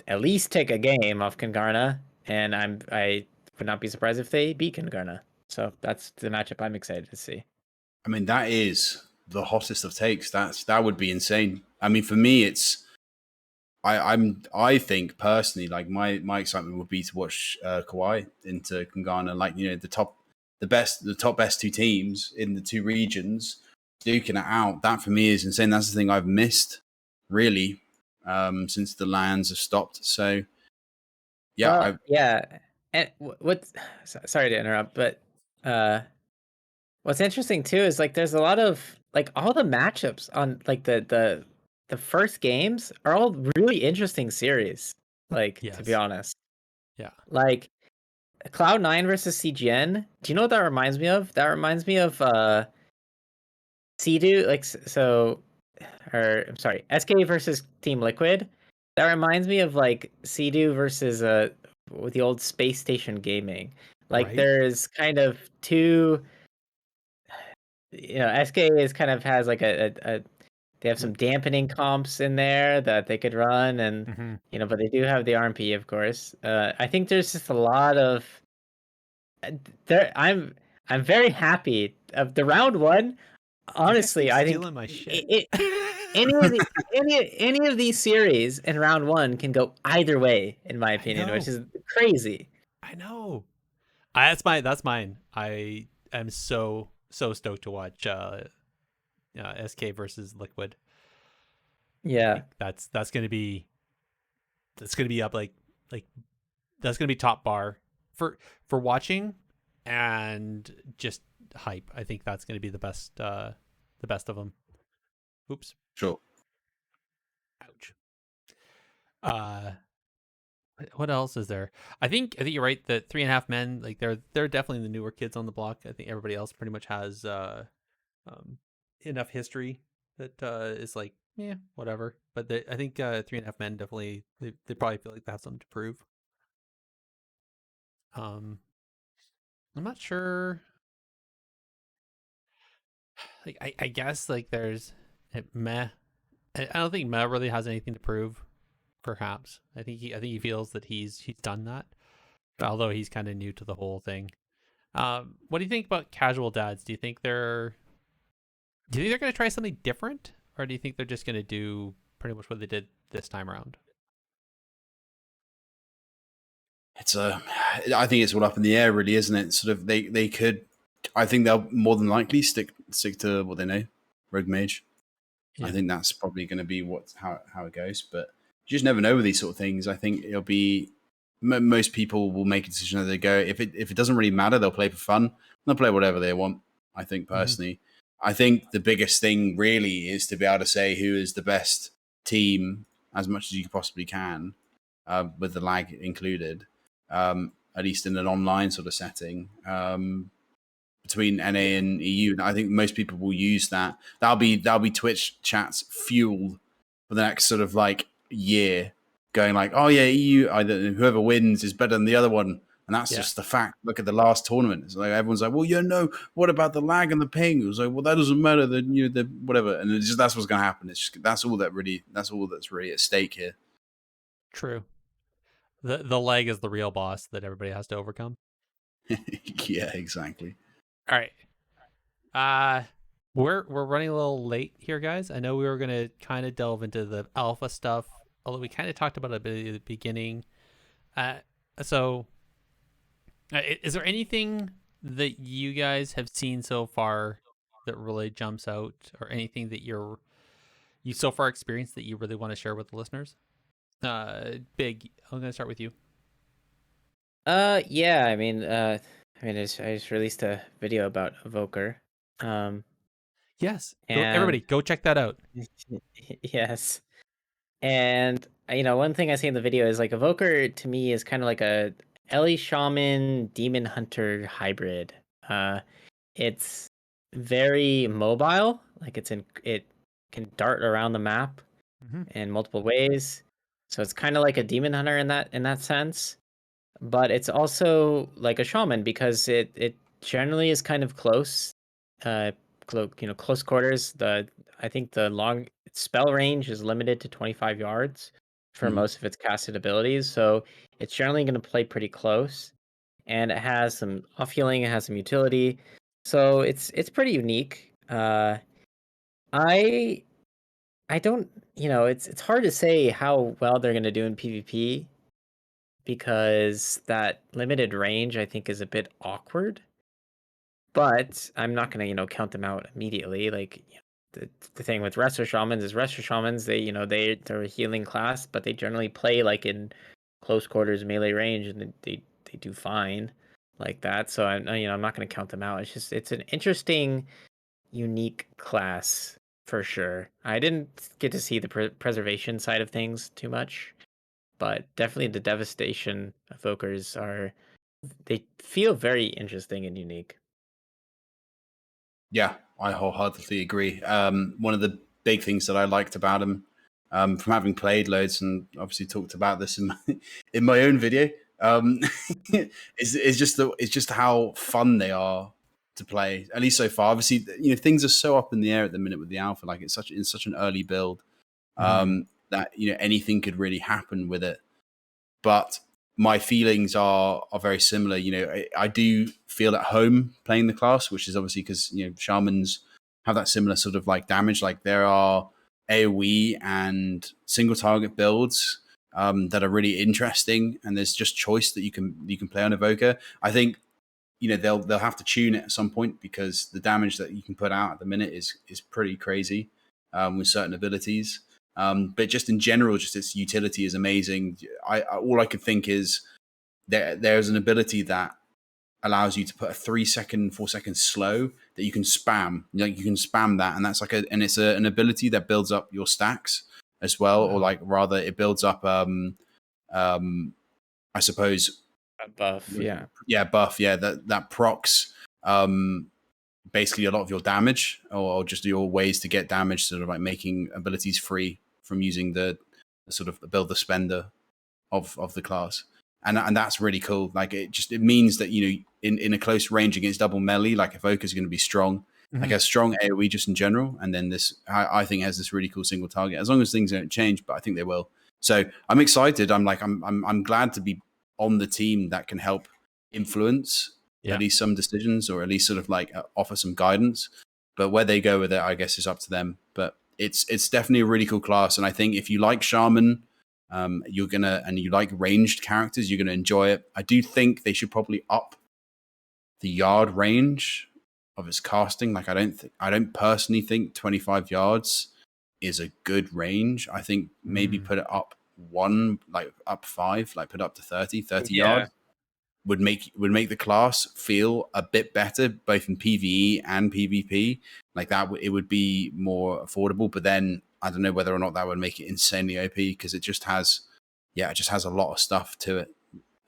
at least take a game off Kungarna, and I would not be surprised if they beat Kungarna. So that's the matchup I'm excited to see. I mean, that is the hottest of takes. That would be insane. I mean, for me, it's I think personally, like my excitement would be to watch Kawhi into Kungarna, like the top best two teams in the two regions duking it out. That for me is insane. That's the thing I've missed really since the lands have stopped. So yeah, and sorry to interrupt, but what's interesting too is like there's a lot of like all the matchups on like the first games are all really interesting series. Like to be Yes. honest, Yeah. like Cloud9 versus CGN. Do you know what that reminds me of? That reminds me of Sea-Doo, like so, or I'm sorry, SK versus Team Liquid. That reminds me of like Sea-Doo versus with the old Space Station Gaming. Like Right. there's kind of two, SK is kind of has like a they have some dampening comps in there that they could run, and Mm-hmm. but they do have the RMP, of course. I think there's just a lot of there. I'm very happy of the round one. You guys Honestly, keep I think stealing my shit. any of these series in round one can go either way, in my opinion, which is crazy. I know. That's mine. I am so stoked to watch SK versus Liquid. Yeah, Like, that's gonna be up like that's gonna be top bar for watching and just hype. I think that's gonna be the best of them. Oops. Sure. Ouch. What else is there? I think you're right that 3.5 Men, like they're definitely the newer kids on the block. I think everybody else pretty much has enough history that is like, yeah, whatever. But I think 3.5 Men definitely they probably feel like they have something to prove. I'm not sure. Like I guess like there's Meh. I don't think Meh really has anything to prove. Perhaps I think he feels that he's done that, although he's kind of new to the whole thing. What do you think about casual dads? Do you think they're going to try something different, or do you think they're just going to do pretty much what they did this time around? I think it's all up in the air, really, isn't it? Sort of they could. I think they'll more than likely stick to what they know, Rogue Mage. Yeah. I think that's probably going to be how it goes. But you just never know with these sort of things. I think it'll be most people will make a decision as they go. If it doesn't really matter, they'll play for fun. They'll play whatever they want. I think personally, I think the biggest thing really is to be able to say who is the best team as much as you possibly can, with the lag included, at least in an online sort of setting. Between NA and EU, and I think most people will use that. That'll be Twitch chats fueled for the next sort of like year, going like, oh yeah, EU, whoever wins is better than the other one, and that's just the fact. Look at the last tournament. It's like everyone's like, well, what about the lag and the ping? It was like, well, that doesn't matter. Then the whatever, and it's just that's what's going to happen. It's just that's all that's really at stake here. True. The lag is the real boss that everybody has to overcome. Yeah, exactly. All right. We're running a little late here, guys. I know we were gonna kind of delve into the alpha stuff, although we kind of talked about it a bit at the beginning. So, is there anything that you guys have seen so far that really jumps out, or anything that you so far experienced that you really want to share with the listeners? Big, I'm gonna start with you. Yeah, I just released a video about Evoker. Yes, And everybody go check that out. yes. And one thing I see in the video is like Evoker to me is kind of like a Ellie Shaman Demon Hunter hybrid. It's very mobile, like it can dart around the map in multiple ways. So it's kind of like a Demon Hunter in that sense. But it's also like a shaman because it generally is kind of close, close quarters. I think the long spell range is limited to 25 yards for most of its casted abilities, so it's generally going to play pretty close, and it has some off healing, it has some utility, so it's pretty unique. I don't, it's hard to say how well they're going to do in PvP because that limited range I think is a bit awkward. But I'm not gonna, count them out immediately. Like the thing with Resto Shamans is Resto Shamans, they're a healing class, but they generally play like in close quarters melee range, and they do fine like that. So I'm not gonna count them out. It's an interesting unique class for sure. I didn't get to see the preservation side of things too much, but definitely the devastation evokers they feel very interesting and unique. Yeah, I wholeheartedly agree. One of the big things that I liked about them, from having played loads and obviously talked about this in my own video, is just how fun they are to play. At least so far. Obviously, things are so up in the air at the minute with the alpha. Like it's such an early build, that anything could really happen with it. But my feelings are very similar. I do feel at home playing the class, which is obviously because shamans have that similar sort of like damage. Like there are AoE and single target builds that are really interesting, and there's just choice that you can play on Evoker. I think they'll have to tune it at some point because the damage that you can put out at the minute is pretty crazy with certain abilities. But just in general, just its utility is amazing. All I could think is there's an ability that allows you to put a 3 second, 4 second slow that you can spam. Like you can spam that, and that's and it's an ability that builds up your stacks as well, or like rather it builds up. I suppose A buff, yeah. Buff, that procs basically a lot of your damage, or just your ways to get damage, sort of like making abilities free from using the sort of build the spender of the class, and that's really cool. Like it means that in a close range against double melee, like Evoker is going to be strong, like a strong AoE just in general, and then this I think has this really cool single target as long as things don't change, but I think they will. So I'm excited. I'm glad to be on the team that can help influence at least some decisions, or at least sort of like offer some guidance. But where they go with it, I guess, is up to them. But it's definitely a really cool class, and I think if you like Shaman, and you like ranged characters, you're gonna enjoy it. I do think they should probably up the yard range of its casting. Like I don't personally think 25 yards is a good range. I think maybe put it up up 5, like put it up to 30 yards would make the class feel a bit better, both in PvE and PvP. Like that, it would be more affordable. But then I don't know whether or not that would make it insanely OP, because it just has a lot of stuff to it.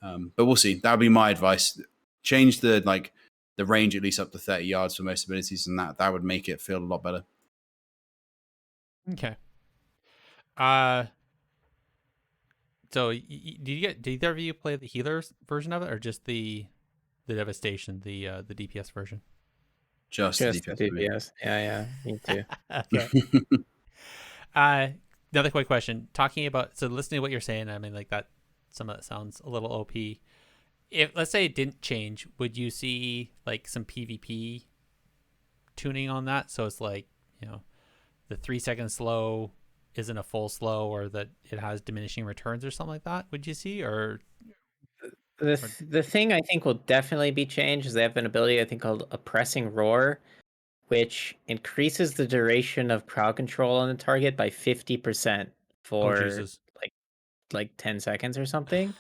But we'll see. That would be my advice. Change the range at least up to 30 yards for most abilities, and that would make it feel a lot better. Okay. So did either of you play the healers version of it, or just the devastation, the DPS version? Just the DPS. Yeah, me too. Okay. Another quick question. Talking about, so listening to what you're saying, I mean, like that, some of that sounds a little OP. If let's say it didn't change, would you see like some PvP tuning on that? So it's like, the 3 second slow isn't a full slow, or that it has diminishing returns or something like that. Would you see? Or the thing I think will definitely be changed is they have an ability I think called Oppressing Roar, which increases the duration of crowd control on the target by 50% for like 10 seconds or something.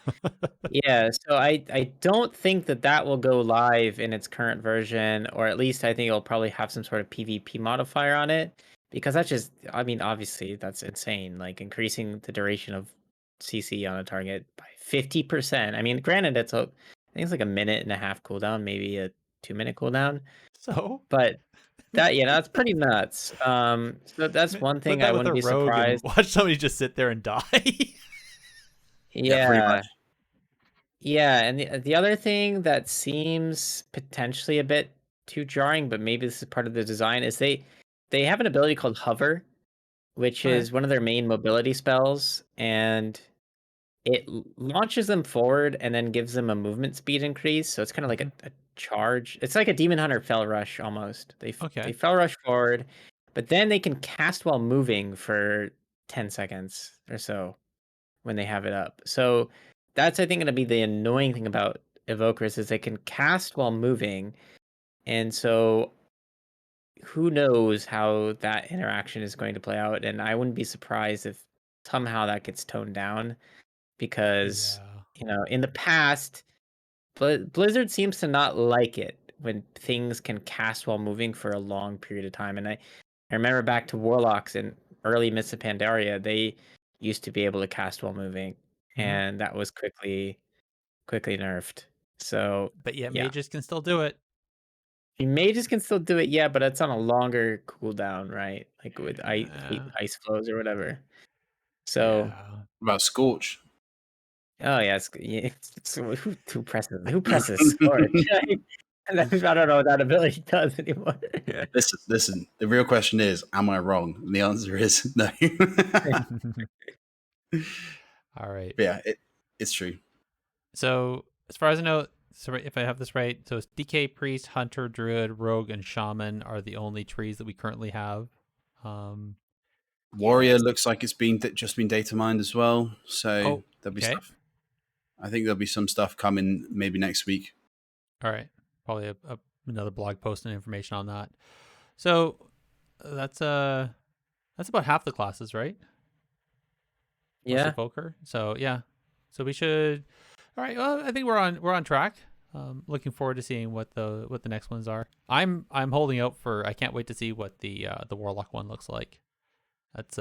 Yeah, so I don't think that will go live in its current version, or at least I think it'll probably have some sort of PvP modifier on it, because that's just, I mean, obviously that's insane, like increasing the duration of CC on a target by 50%. I mean, granted, I think it's like a 1.5-minute cooldown, maybe a 2-minute cooldown. So, but that's pretty nuts. So that's one thing I wouldn't be surprised. Watch somebody just sit there and die. Yeah, pretty much. Yeah, and the other thing that seems potentially a bit too jarring, but maybe this is part of the design, is they have an ability called Hover, which is one of their main mobility spells, and it launches them forward and then gives them a movement speed increase. So it's kind of like a charge. It's like a Demon Hunter Fell Rush almost. They Fell Rush forward, but then they can cast while moving for 10 seconds or so when they have it up. So that's, I think, going to be the annoying thing about Evokers, is they can cast while moving. And so who knows how that interaction is going to play out. And I wouldn't be surprised if somehow that gets toned down, because, in the past, Blizzard seems to not like it when things can cast while moving for a long period of time. And I remember back to Warlocks in early Mists of Pandaria, they used to be able to cast while moving, and that was quickly nerfed. So But yeah, yeah, mages can still do it. mages can still do it, yeah, but it's on a longer cooldown, right? Like with Yeah. ice flows or whatever. So What about Scorch? oh yeah, who presses Scorch? I don't know what that ability does anymore. Listen. The real question is, am I wrong? And the answer is no. All right. But yeah, it's true. So as far as I know, so if I have this right, so it's DK, Priest, Hunter, Druid, Rogue, and Shaman are the only trees that we currently have. Warrior looks like it's just been data mined as well. So there'll be stuff. I think there'll be some stuff coming maybe next week. All right. Probably another blog post and information on that. So that's about half the classes, right? Yeah. Volker. So yeah. So we should. All right. Well, I think we're on track. Looking forward to seeing what the next ones are. I'm holding out for. I can't wait to see what the Warlock one looks like. That's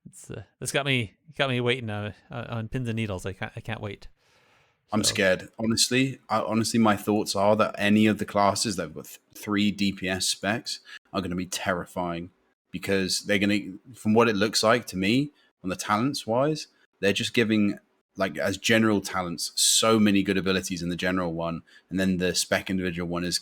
it's got me waiting on pins and needles. I can't wait. I'm scared. Honestly, my thoughts are that any of the classes that have got 3 DPS specs are going to be terrifying, because they're going to, from what it looks like to me, on the talents wise, they're just giving, like, as general talents, so many good abilities in the general one, and then the spec individual one is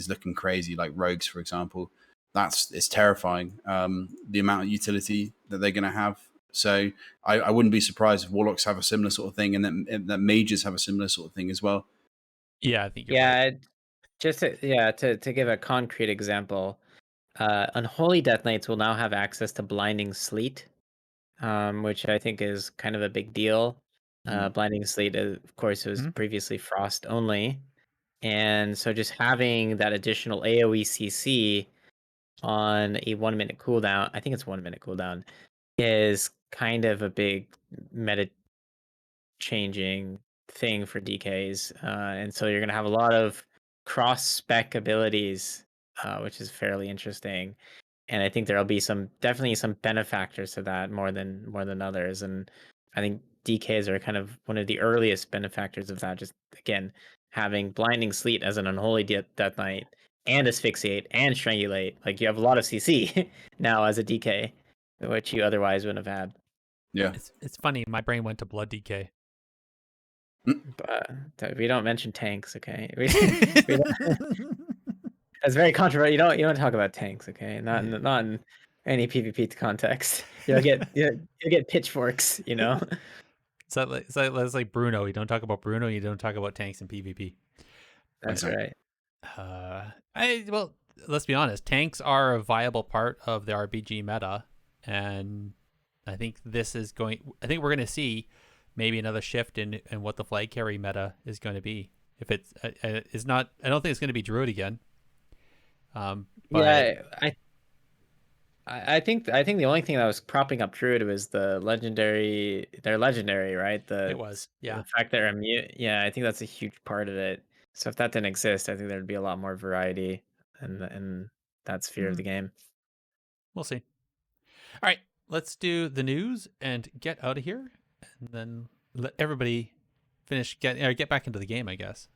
looking crazy, like Rogues, for example. It's terrifying, the amount of utility that they're going to have. So I wouldn't be surprised if Warlocks have a similar sort of thing, and that Mages have a similar sort of thing as well. Yeah, I think you're right. Just to give a concrete example, Unholy Death Knights will now have access to Blinding Sleet, which I think is kind of a big deal. Blinding Sleet, of course, was previously Frost only, and so just having that additional AoE CC on a 1 minute cooldown, I think it's 1 minute cooldown, is kind of a big meta changing thing for DKs, and so you're going to have a lot of cross spec abilities, which is fairly interesting. And I think there'll be definitely some benefactors to that more than others. And I think DKs are kind of one of the earliest benefactors of that. Just again, having Blinding Sleet as an Unholy Death Knight and Asphyxiate and Strangulate, like you have a lot of CC now as a DK, which you otherwise wouldn't have had. Yeah, it's funny. My brain went to Blood DK. But we don't mention tanks, okay? That's very controversial. You don't talk about tanks, okay? Not in any PvP context. You'll get pitchforks, you know. So that's like Bruno. You don't talk about Bruno. You don't talk about tanks in PvP. That's right. Well, let's be honest. Tanks are a viable part of the RPG meta, and I think we're going to see maybe another shift in what the flag carry meta is going to be. If it's not, I don't think it's going to be Druid again. But yeah, I think the only thing that was propping up Druid was the legendary. They're legendary, right? It was, yeah. The fact they're immune. Yeah, I think that's a huge part of it. So if that didn't exist, I think there'd be a lot more variety in that sphere of the game. We'll see. All right, let's do the news and get out of here, and then let everybody get back into the game, I guess.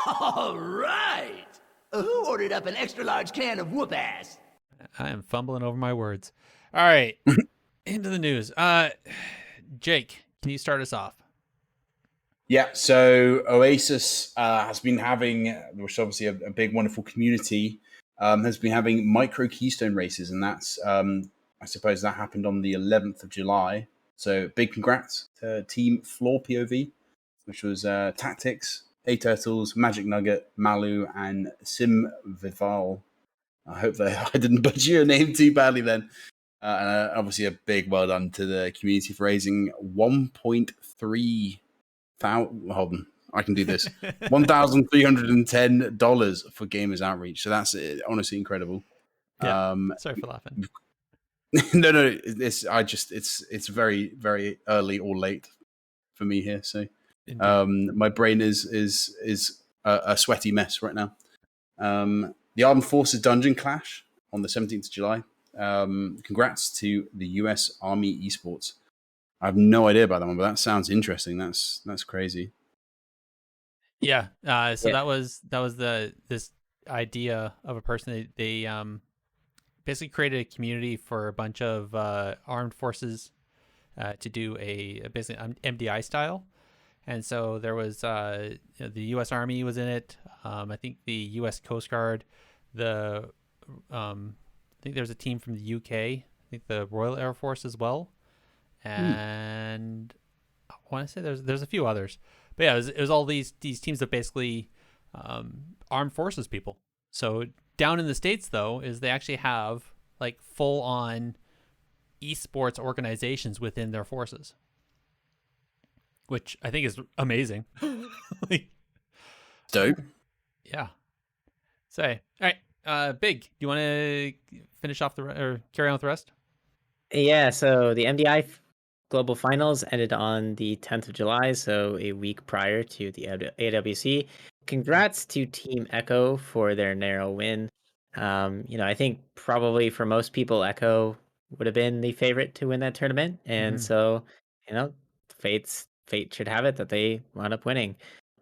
All right. Who ordered up an extra large can of whoop ass? I am fumbling over my words. All right, into the news. Jake, can you start us off? Yeah, so Oasis has been having, which is obviously a big, wonderful community, has been having micro keystone races, and that's, I suppose that happened on the 11th of July. So big congrats to Team Floor POV, which was Tactics, A-Turtles, Magic Nugget, Malu, and Sim Vival. I hope that I didn't butcher your name too badly then. And obviously a big well done to the community for raising 1.3 thousand. Hold on, I can do this. $1,310 for Gamers Outreach. So that's honestly incredible. Yeah. Sorry for laughing. No, it's very, very early or late for me here. So my brain is a sweaty mess right now. The Armed Forces Dungeon Clash on the 17th of July. Congrats to the US Army Esports. I have no idea about that one, but that sounds interesting. That's crazy. Yeah. So Yeah. that was this idea of a person. They basically created a community for a bunch of armed forces to do a basically MDI style. And so there was the U.S. Army was in it. I think the U.S. Coast Guard. I think there's a team from the U.K. I think the Royal Air Force as well. And I want to say there's a few others. But yeah, it was all these teams of basically armed forces people. So down in the States, though, is they actually have like full on esports organizations within their forces, which I think is amazing. Dope. Yeah. So, all right, Big, do you want to finish off or carry on with the rest? Yeah, so the MDI Global Finals ended on the 10th of July, so a week prior to the AWC. Congrats to Team Echo for their narrow win. I think probably for most people, Echo would have been the favorite to win that tournament, and so fate should have it that they wound up winning.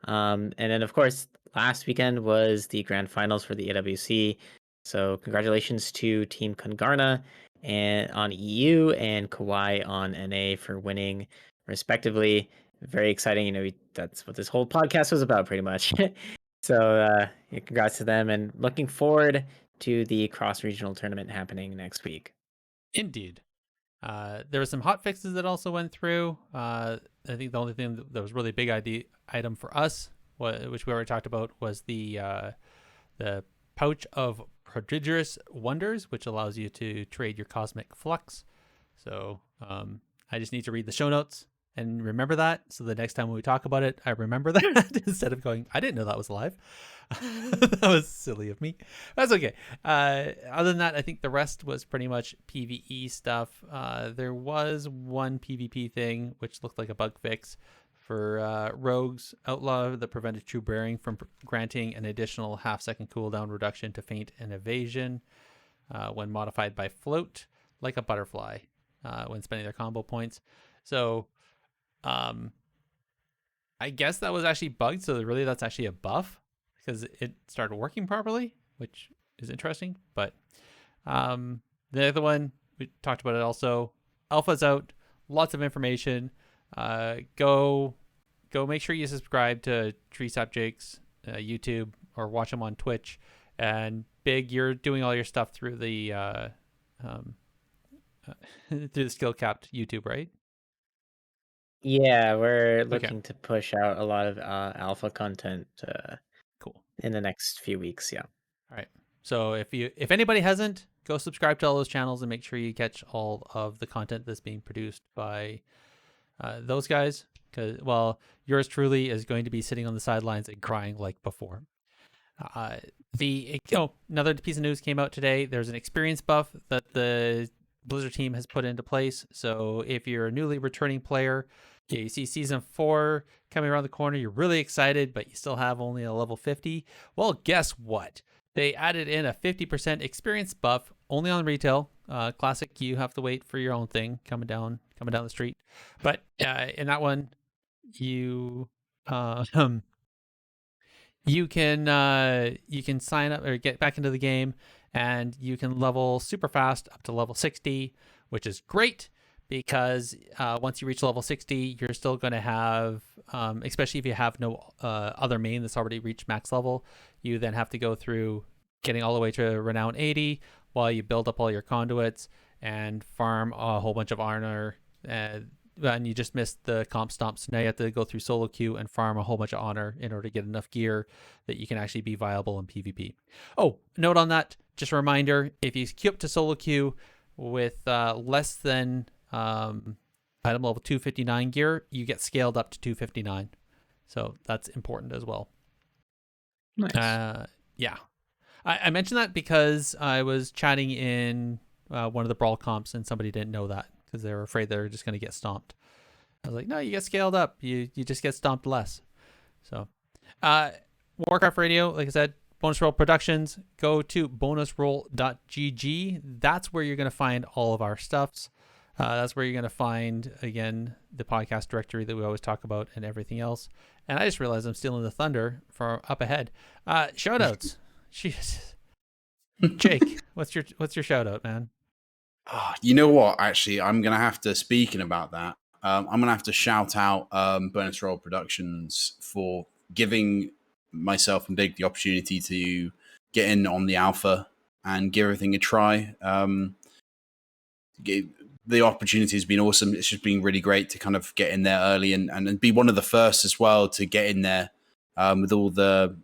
And then of course last weekend was the Grand Finals for the AWC. So congratulations to Team Kungarna and on EU and Kawhi on NA for winning respectively. Very exciting. That's what this whole podcast was about pretty much. So congrats to them and looking forward to the cross-regional tournament happening next week. Indeed. There were some hot fixes that also went through. I think the only thing that was really big item for us, which we already talked about, was the pouch of prodigious wonders, which allows you to trade your cosmic flux. So I just need to read the show notes and remember that, so the next time when we talk about it, I remember that instead of going, I didn't know that was alive. That was silly of me. That's okay. Other than that, I think the rest was pretty much PvE stuff. There was one PvP thing which looked like a bug fix for Rogue's Outlaw that prevented True Bearing from granting an additional half-second cooldown reduction to feint and evasion when modified by float, like a butterfly, when spending their combo points. So I guess that was actually bugged, so really that's actually a buff because it started working properly, which is interesting. But the other one, we talked about it also. Alpha's out, lots of information. Go make sure you subscribe to TreesapJake's YouTube or watch him on Twitch. And Big, you're doing all your stuff through the through the Skill Capped YouTube, right? Yeah, we're looking to push out a lot of alpha content Cool. in the next few weeks. Yeah. All right. So if anybody hasn't, go subscribe to all those channels and make sure you catch all of the content that's being produced by those guys. Because yours truly is going to be sitting on the sidelines and crying like before. Another piece of news came out today. There's an experience buff that the Blizzard team has put into place. So if you're a newly returning player, you see season 4 coming around the corner, you're really excited, but you still have only a level 50. Well, guess what? They added in a 50% experience buff only on retail. Classic, you have to wait for your own thing coming down the street. But in that one, you can sign up or get back into the game, and you can level super fast up to level 60, which is great because once you reach level 60, you're still going to have, especially if you have no other main that's already reached max level, you then have to go through getting all the way to Renown 80 while you build up all your conduits and farm a whole bunch of honor. And you just missed the comp stomps. Now you have to go through solo queue and farm a whole bunch of honor in order to get enough gear that you can actually be viable in PvP. Oh, note on that, just a reminder, if you queue up to solo queue with less than item level 259 gear, you get scaled up to 259. So that's important as well. Nice. Yeah. I mentioned that because I was chatting in one of the brawl comps and somebody didn't know that because they were afraid they were just going to get stomped. I was like, no, you get scaled up. You just get stomped less. So Warcraft Radio, like I said, Bonus Roll Productions. Go to bonusroll.gg. That's where you're going to find all of our stuffs. That's where you're going to find, again, the podcast directory that we always talk about and everything else. And I just realized I'm stealing the thunder for up ahead. Shout outs. Jeez. Jake, what's your shout out, man? Oh, you know what? Actually, I'm going to have to, speaking about that, I'm going to have to shout out Bonus Roll Productions for giving myself and Big the opportunity to get in on the alpha and give everything a try. The opportunity has been awesome. It's just been really great to kind of get in there early and be one of the first as well to get in there with all the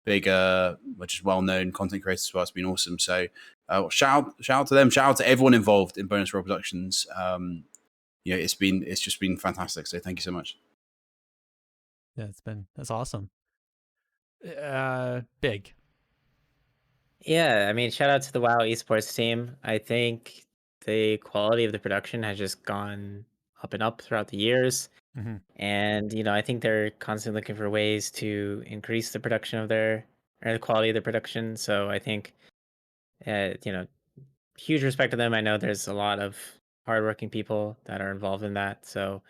bigger, which is well-known content creators as well. It's been awesome. So shout out to them. Shout out to everyone involved in Bonus Roll Productions. It's just been fantastic. So thank you so much. Yeah, that's awesome. Big. Yeah, I mean, shout out to the WoW esports team. I think the quality of the production has just gone up and up throughout the years. Mm-hmm. And, I think they're constantly looking for ways to increase the production of the quality of the production. So I think, huge respect to them. I know there's a lot of hardworking people that are involved in that. So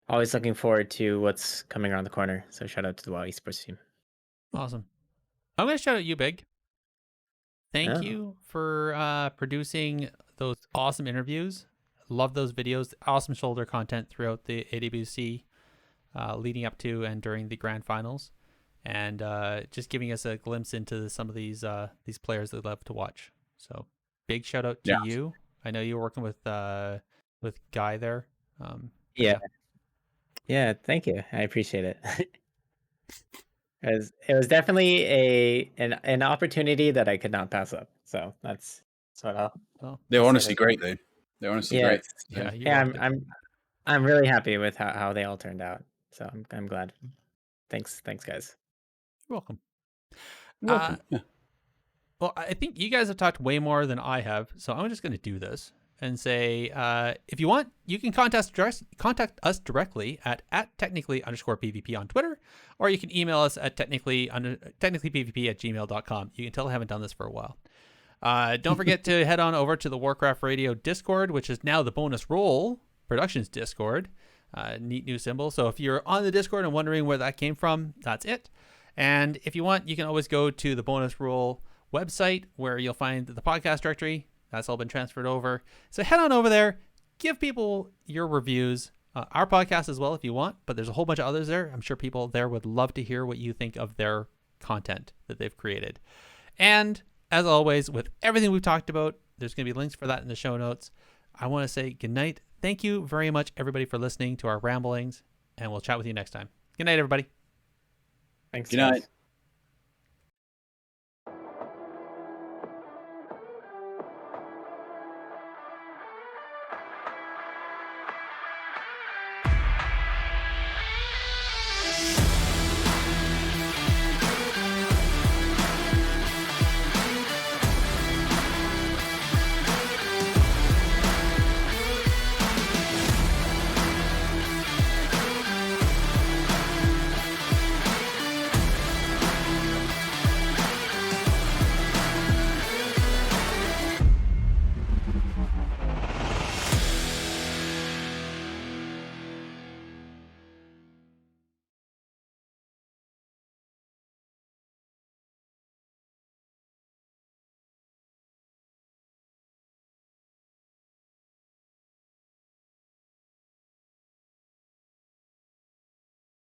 always looking forward to what's coming around the corner. So shout out to the WoW esports team. Awesome. I'm going to shout out you, Big. Thank Oh. you for producing those awesome interviews. Love those videos. Awesome shoulder content throughout the AWC leading up to and during the Grand Finals. And just giving us a glimpse into some of these players that love to watch. So big shout out to you. I know you were working with Guy there. Yeah, thank you. I appreciate it. It was definitely an opportunity that I could not pass up. So that's what They're honestly great, though. They're honestly great. Yeah, I'm really happy with how they all turned out. So I'm glad. Thanks, guys. You're welcome. Welcome. Well, I think you guys have talked way more than I have, so I'm just going to do this and say, if you want, you can contact us directly at technically_PvP on Twitter, or you can email us at technicallypvp@gmail.com. You can tell I haven't done this for a while. Don't forget to head on over to the Warcraft Radio Discord, which is now the Bonus Roll Productions Discord. Neat new symbol. So if you're on the Discord and wondering where that came from, that's it. And if you want, you can always go to the Bonus Roll website where you'll find the podcast directory. That's all been transferred over. So head on over there, give people your reviews, our podcast as well if you want, but there's a whole bunch of others there. I'm sure people there would love to hear what you think of their content that they've created. And as always, with everything we've talked about, there's going to be links for that in the show notes. I want to say good night. Thank you very much, everybody, for listening to our ramblings, and we'll chat with you next time. Good night, everybody. Thanks. Good night.